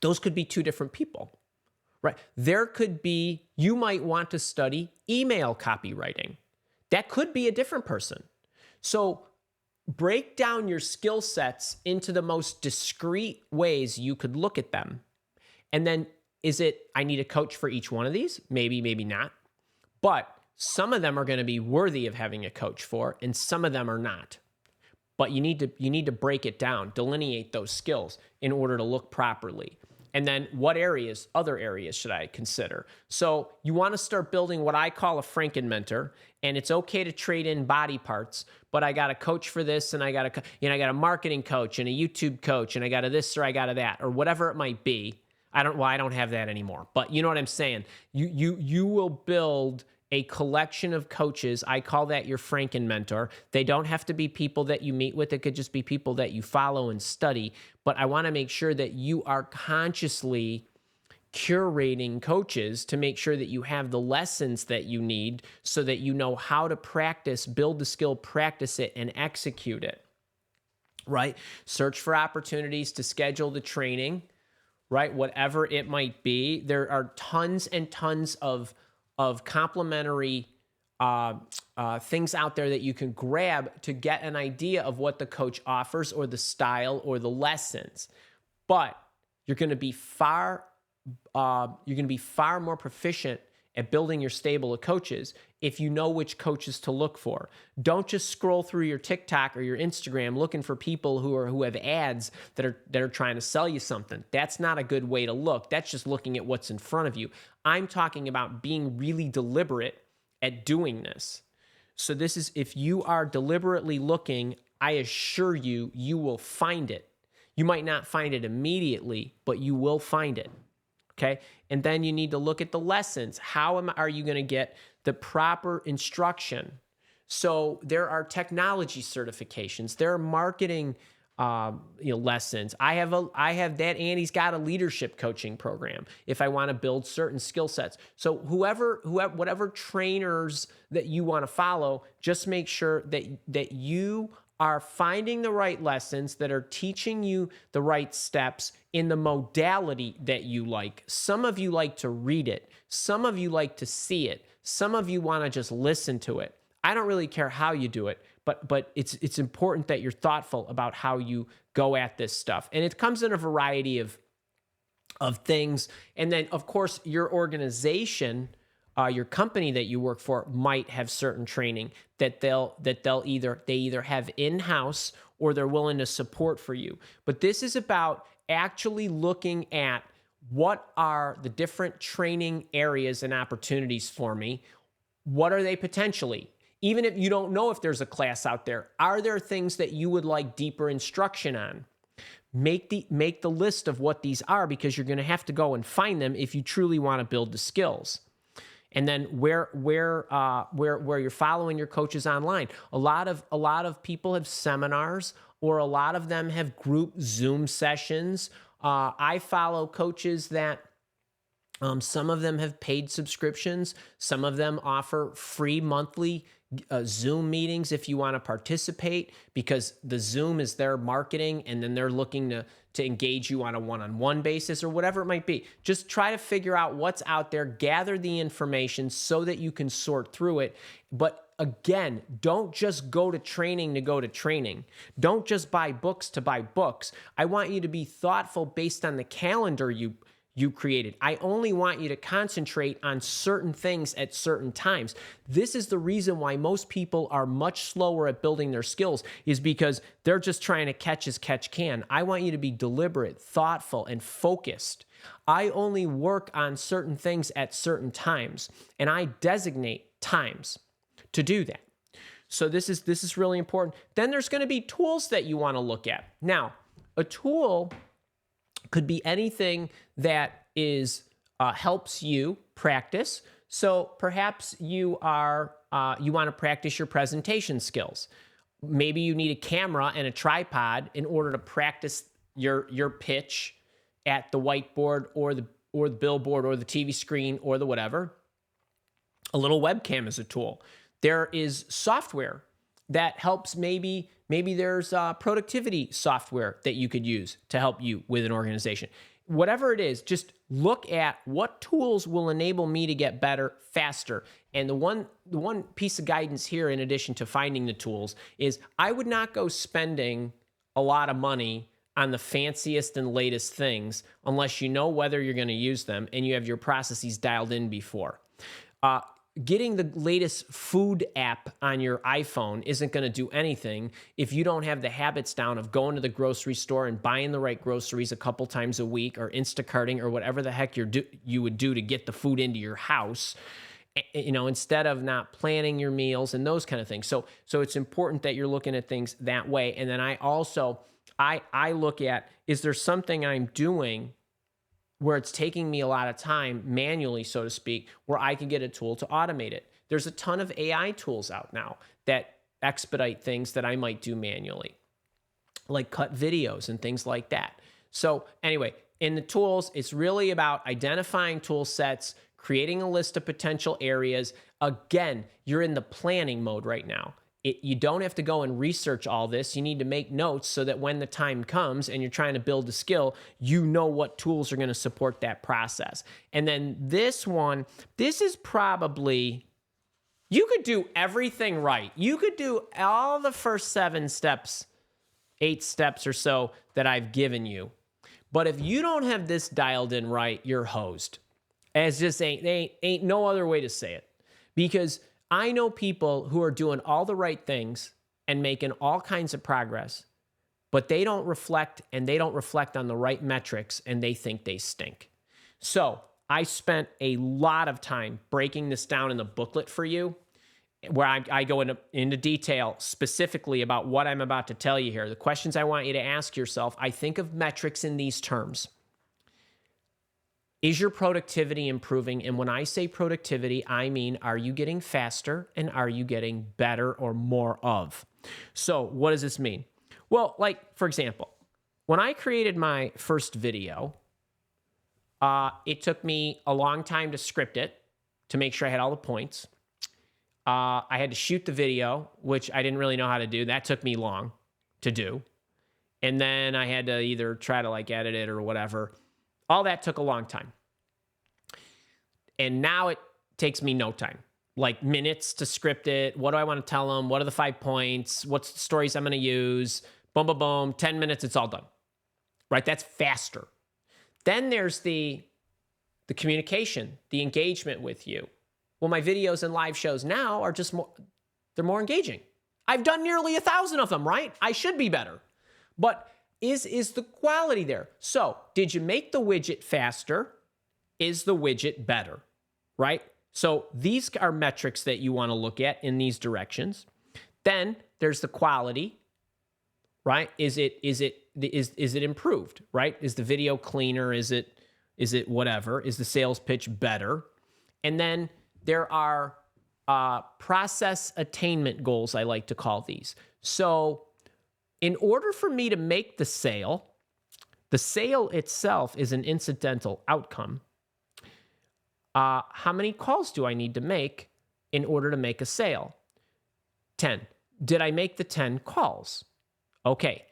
Those could be 2 different people, right? There could be, you might want to study email copywriting. That could be a different person. So break down your skill sets into the most discrete ways you could look at them. And then, I need a coach for each one of these? Maybe, maybe not. But some of them are going to be worthy of having a coach for, and some of them are not. But you need to break it down, delineate those skills in order to look properly. And then other areas should I consider? So you want to start building what I call a Frankenmentor, and it's okay to trade in body parts, but I got a coach for this, and I got a marketing coach and a YouTube coach, and I got a this or I got a that, or whatever it might be. I don't have that anymore, but you know what I'm saying? You will build a collection of coaches. I call that your Frankenmentor. They don't have to be people that you meet with. It could just be people that you follow and study. But I want to make sure that you are consciously curating coaches to make sure that you have the lessons that you need so that you know how to practice, build the skill, practice it, and execute it, right? Search for opportunities to schedule the training, right? Whatever it might be. There are tons and tons of complementary things out there that you can grab to get an idea of what the coach offers or the style or the lessons. But you're going to be far more proficient at building your stable of coaches if you know which coaches to look for. Don't just scroll through your TikTok or your Instagram looking for people who have ads that are trying to sell you something. That's not a good way to look. That's just looking at what's in front of you. I'm talking about being really deliberate at doing this. So this is, if you are deliberately looking, I assure you, you will find it. You might not find it immediately, but you will find it. Okay. And then you need to look at the lessons. Are you going to get the proper instruction? So there are technology certifications. There are marketing lessons. I have that. Andy's got a leadership coaching program if I want to build certain skill sets. So whatever trainers that you want to follow, just make sure that you are finding the right lessons that are teaching you the right steps in the modality that you like. Some of you like to read it. Some of you like to see it. Some of you want to just listen to it. I don't really care how you do it, but it's important that you're thoughtful about how you go at this stuff. And it comes in a variety of things. And then, of course, your organization, your company that you work for might have certain training that they'll either have in-house or they're willing to support for you. But this is about actually looking at what are the different training areas and opportunities for me. What are they potentially? Even if you don't know if there's a class out there, are there things that you would like deeper instruction on? Make the list of what these are, because you're going to have to go and find them if you truly want to build the skills. And then where you're following your coaches online. A lot of people have seminars, or a lot of them have group Zoom sessions. I follow coaches that some of them have paid subscriptions. Some of them offer free monthly Zoom meetings if you want to participate, because the Zoom is their marketing, and then they're looking to engage you on a one-on-one basis or whatever it might be. Just try to figure out what's out there, gather the information so that you can sort through it. But again, don't just go to training to go to training. Don't just buy books to buy books. I want you to be thoughtful based on the calendar you created. I only want you to concentrate on certain things at certain times. This is the reason why most people are much slower at building their skills, is because they're just trying to catch as catch can. I want you to be deliberate, thoughtful, and focused. I only work on certain things at certain times, and I designate times to do that. So this is really important. Then there's going to be tools that you want to look at. Now, a tool could be anything that helps you practice. So perhaps you want to practice your presentation skills. Maybe you need a camera and a tripod in order to practice your pitch at the whiteboard or the billboard or the TV screen or the whatever. A little webcam is a tool. There is software that helps. Maybe there's productivity software that you could use to help you with an organization. Whatever it is, just look at what tools will enable me to get better faster. And the one piece of guidance here, in addition to finding the tools, is I would not go spending a lot of money on the fanciest and latest things unless you know whether you're going to use them and you have your processes dialed in before. Getting the latest food app on your iPhone isn't going to do anything if you don't have the habits down of going to the grocery store and buying the right groceries a couple times a week, or Instacarting, or whatever the heck you would do to get the food into your house, instead of not planning your meals and those kind of things. So it's important that you're looking at things that way. And then I look at, is there something I'm doing where it's taking me a lot of time manually, so to speak, where I can get a tool to automate it? There's a ton of AI tools out now that expedite things that I might do manually, like cut videos and things like that. So anyway, in the tools, it's really about identifying tool sets, creating a list of potential areas. Again, you're in the planning mode right now. You don't have to go and research all this. You need to make notes so that when the time comes and you're trying to build a skill, you know what tools are going to support that process. And then this one, this is probably, you could do everything right. You could do all the first 7 steps, 8 steps or so that I've given you. But if you don't have this dialed in right, you're hosed. As just ain't no other way to say it. Because I know people who are doing all the right things and making all kinds of progress, but they don't reflect on the right metrics, and they think they stink. So I spent a lot of time breaking this down in the booklet for you, where I go into detail specifically about what I'm about to tell you here. The questions I want you to ask yourself, I think of metrics in these terms. Is your productivity improving? And when I say productivity, I mean, are you getting faster and are you getting better or more of? So what does this mean? Well, like, for example, when I created my first video, it took me a long time to script it to make sure I had all the points. I had to shoot the video, which I didn't really know how to do. That took me long to do. And then I had to either try to like edit it or whatever. All that took a long time. And now it takes me no time, like minutes to script it. What do I want to tell them? What are the 5 points? What's the stories I'm going to use? Boom, boom, boom. 10 minutes, it's all done. Right? That's faster. Then there's the communication, the engagement with you. Well, my videos and live shows now are just more, they're more engaging. I've done nearly 1,000 of them, right? I should be better. But is the quality there? So, did you make the widget faster? Is the widget better? Right? So, these are metrics that you want to look at in these directions. Then there's the quality, right? Is it improved, right? Is the video cleaner? Is it whatever? Is the sales pitch better? And then there are process attainment goals, I like to call these. So, in order for me to make the sale itself is an incidental outcome. How many calls do I need to make in order to make a sale? 10. Did I make the 10 calls? Okay.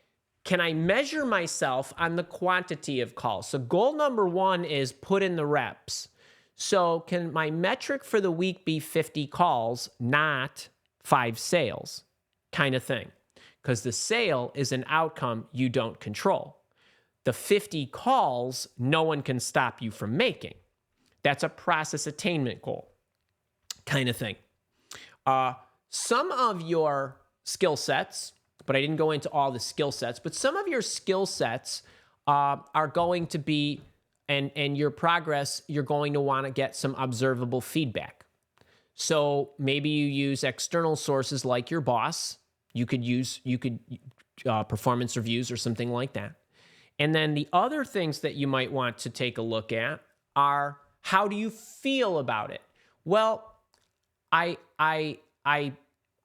Can I measure myself on the quantity of calls? So goal number 1 is put in the reps. So can my metric for the week be 50 calls, not 5 sales kind of thing? Because the sale is an outcome you don't control. The 50 calls, no one can stop you from making. That's a process attainment goal kind of thing. Some of your skill sets, but I didn't go into all the skill sets, but some of your skill sets are going to be, and your progress, you're going to want to get some observable feedback. So maybe you use external sources like your boss. You could use performance reviews or something like that. And then the other things that you might want to take a look at are, how do you feel about it? Well, I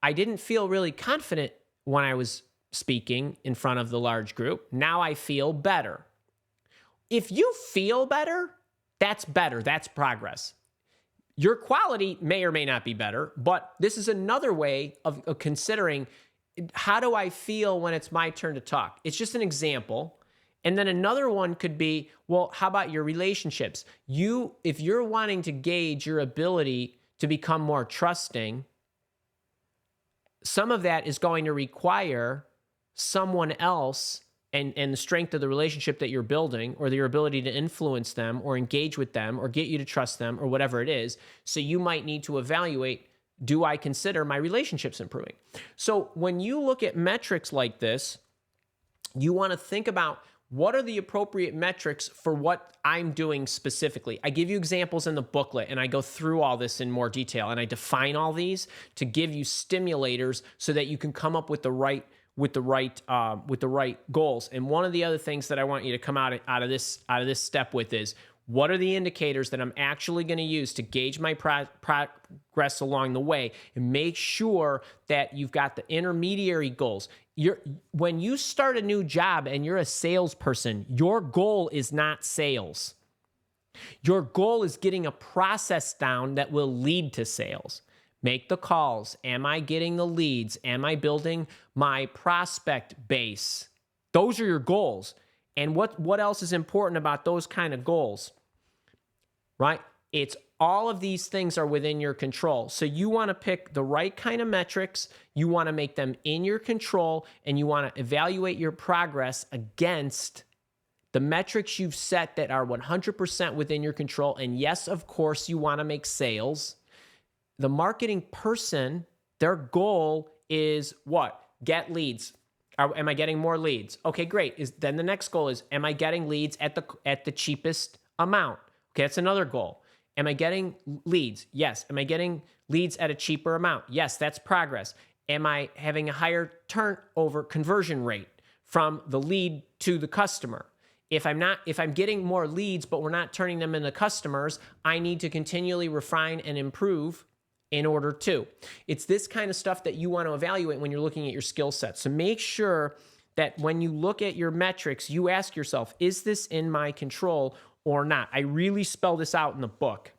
didn't feel really confident when I was speaking in front of the large group. Now I feel better. If you feel better, that's progress. Your quality may or may not be better, but this is another way of considering, how do I feel when it's my turn to talk? It's just an example. And then another one could be, well, how about your relationships? If you're wanting to gauge your ability to become more trusting, some of that is going to require someone else and the strength of the relationship that you're building, or your ability to influence them or engage with them or get you to trust them or whatever it is. So you might need to evaluate, do I consider my relationships improving? So when you look at metrics like this, you want to think about, what are the appropriate metrics for what I'm doing specifically? I give you examples in the booklet, and I go through all this in more detail, and I define all these to give you stimulators so that you can come up with the right goals. And one of the other things that I want you to come out of this step with is, What are the indicators that I'm actually going to use to gauge my progress along the way, and make sure that you've got the intermediary goals. When you start a new job and you're a salesperson, your goal is not sales. Your goal is getting a process down that will lead to sales. Make the calls. Am I getting the leads? Am I building my prospect base? Those are your goals. And what else is important about those kind of goals? Right? It's all of these things are within your control. So you want to pick the right kind of metrics. You want to make them in your control, and you want to evaluate your progress against the metrics you've set that are 100% within your control. And yes, of course, you want to make sales. The marketing person, their goal is what? Get leads. Am I getting more leads? Okay, great. Then the next goal is, am I getting leads at the cheapest amount? Okay, that's another goal. Am I getting leads? Yes. Am I getting leads at a cheaper amount? Yes, that's progress. Am I having a higher turnover conversion rate from the lead to the customer? If I'm getting more leads, but we're not turning them into customers, I need to continually refine and improve in order to. It's this kind of stuff that you want to evaluate when you're looking at your skill set. So make sure that when you look at your metrics, you ask yourself, is this in my control or not? I really spell this out in the book,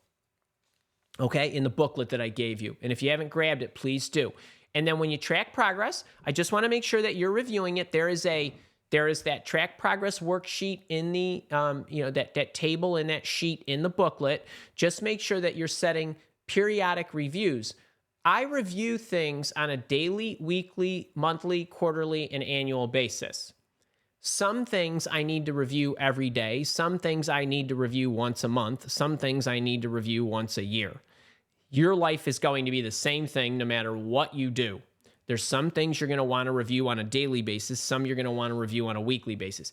okay, in the booklet that I gave you. And if you haven't grabbed it, please do. And then when you track progress, I just want to make sure that you're reviewing it. There is that track progress worksheet in the, that table in that sheet in the booklet. Just make sure that you're setting periodic reviews. I review things on a daily, weekly, monthly, quarterly, and annual basis. Some things I need to review every day. Some things I need to review once a month. Some things I need to review once a year. Your life is going to be the same thing no matter what you do. There's some things you're going to want to review on a daily basis. Some you're going to want to review on a weekly basis.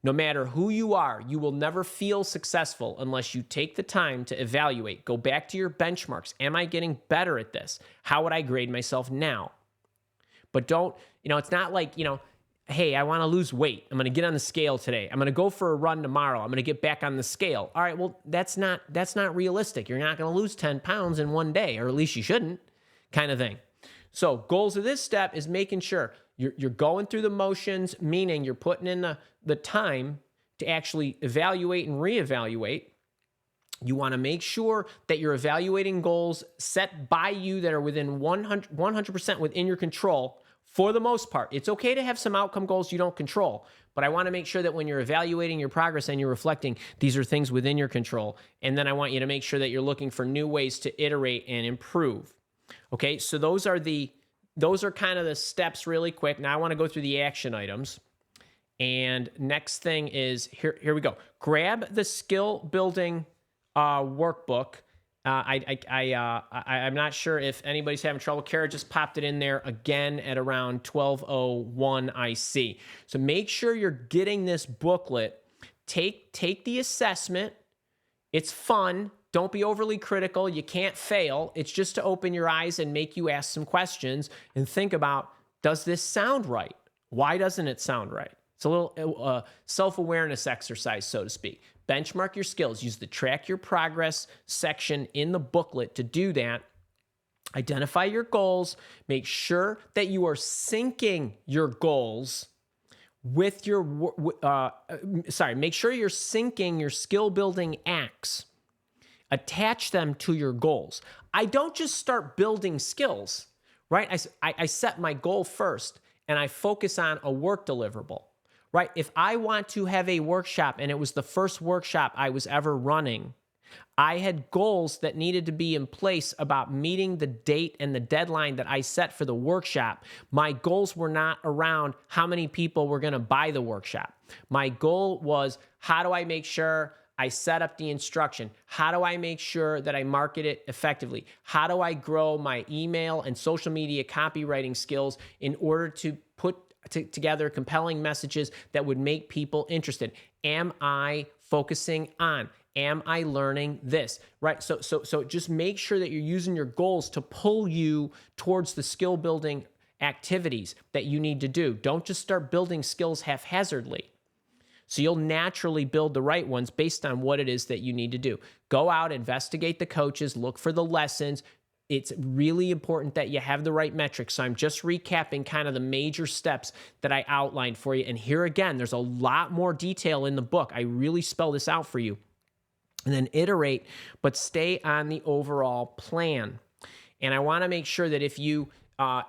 No matter who you are, you will never feel successful unless you take the time to evaluate. Go back to your benchmarks. Am I getting better at this? How would I grade myself now? But don't, it's not like, hey, I want to lose weight. I'm going to get on the scale today. I'm going to go for a run tomorrow. I'm going to get back on the scale. All right, well, that's not realistic. You're not going to lose 10 pounds in one day, or at least you shouldn't, kind of thing. So goals of this step is making sure you're going through the motions, meaning you're putting in the time to actually evaluate and reevaluate. You want to make sure that you're evaluating goals set by you that are within 100% within your control for the most part. It's okay to have some outcome goals you don't control, but I want to make sure that when you're evaluating your progress and you're reflecting, these are things within your control. And then I want you to make sure that you're looking for new ways to iterate and improve. Okay, so those are kind of the steps really quick. Now I want to go through the action items. And next thing is, here we go. Grab the skill building workbook. I'm not sure if anybody's having trouble. Kara just popped it in there again at around 12:01 IC. So make sure you're getting this booklet. Take the assessment. It's fun. Don't be overly critical. You can't fail. It's just to open your eyes and make you ask some questions and think about, does this sound right? Why doesn't it sound right? It's a little self-awareness exercise, so to speak. Benchmark your skills. Use the track your progress section in the booklet to do that. Identify your goals. Make sure that you are syncing your goals with your, make sure you're syncing your skill building acts. Attach them to your goals. I don't just start building skills, right? I set my goal first and I focus on a work deliverable, right? If I want to have a workshop and it was the first workshop I was ever running, I had goals that needed to be in place about meeting the date and the deadline that I set for the workshop. My goals were not around how many people were going to buy the workshop. My goal was, how do I make sure I set up the instruction? How do I make sure that I market it effectively? How do I grow my email and social media copywriting skills in order to put together compelling messages that would make people interested? Am I focusing on? Am I learning this? Right? So just make sure that you're using your goals to pull you towards the skill building activities that you need to do. Don't just start building skills haphazardly. So you'll naturally build the right ones based on what it is that you need to do. Go out, investigate the coaches, look for the lessons. It's really important that you have the right metrics. So I'm just recapping kind of the major steps that I outlined for you. And here again, there's a lot more detail in the book. I really spell this out for you. And then iterate, but stay on the overall plan. And I want to make sure that if you are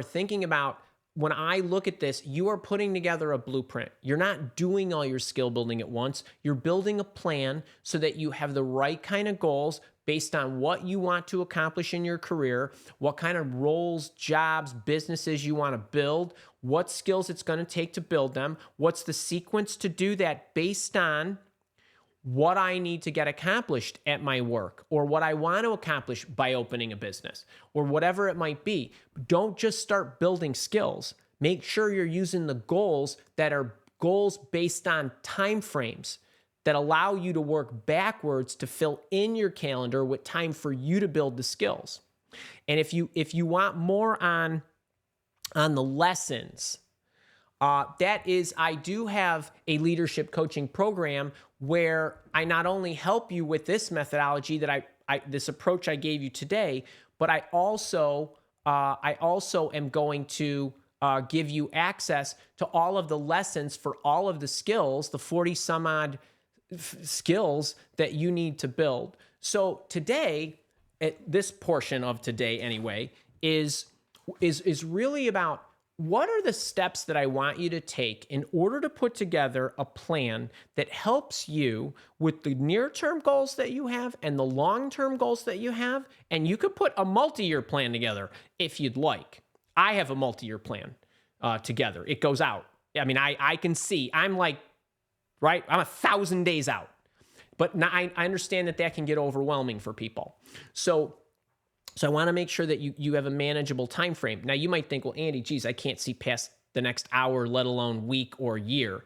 thinking about, when I look at this, you are putting together a blueprint. You're not doing all your skill building at once. You're building a plan so that you have the right kind of goals based on what you want to accomplish in your career, what kind of roles, jobs, businesses you want to build, what skills it's going to take to build them, what's the sequence to do that based on what I need to get accomplished at my work, or what I want to accomplish by opening a business, or whatever it might be. Don't just start building skills. Make sure you're using the goals that are goals based on time frames that allow you to work backwards to fill in your calendar with time for you to build the skills. And if you want more on the lessons, I do have a leadership coaching program where I not only help you with this methodology that this approach I gave you today, but I also am going to give you access to all of the lessons for all of the skills, the 40 some odd skills that you need to build. So today, this portion of today anyway, is really about, what are the steps that I want you to take in order to put together a plan that helps you with the near-term goals that you have and the long-term goals that you have? And you could put a multi-year plan together if you'd like. I have a multi-year plan together. It goes out. I mean, I can see, I'm 1,000 days out. But now I understand that can get overwhelming for people. So I want to make sure that you have a manageable time frame. Now, you might think, well, Andy, geez, I can't see past the next hour, let alone week or year.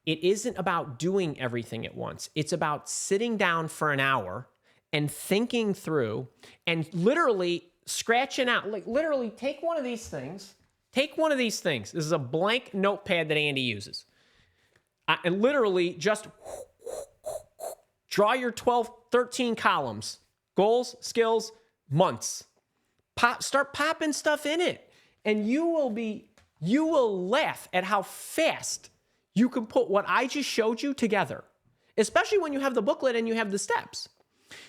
It isn't about doing everything at once. It's about sitting down for an hour and thinking through and literally scratching out, literally take one of these things. This is a blank notepad that Andy uses. And literally just draw your 12, 13 columns, goals, skills, months. Start popping stuff in it, and you will laugh at how fast you can put what I just showed you together, especially when you have the booklet and you have the steps.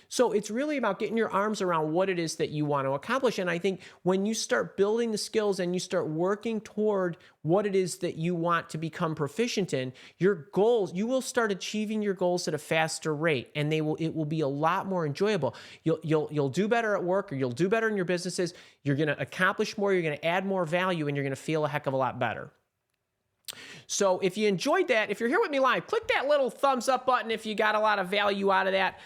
So it's really about getting your arms around what it is that you want to accomplish. And I think when you start building the skills and you start working toward what it is that you want to become proficient in, your goals, you will start achieving your goals at a faster rate, and it will be a lot more enjoyable. You'll do better at work, or you'll do better in your businesses. You're going to accomplish more, you're going to add more value, and you're going to feel a heck of a lot better. So if you enjoyed that, if you're here with me live, click that little thumbs up button if you got a lot of value out of that.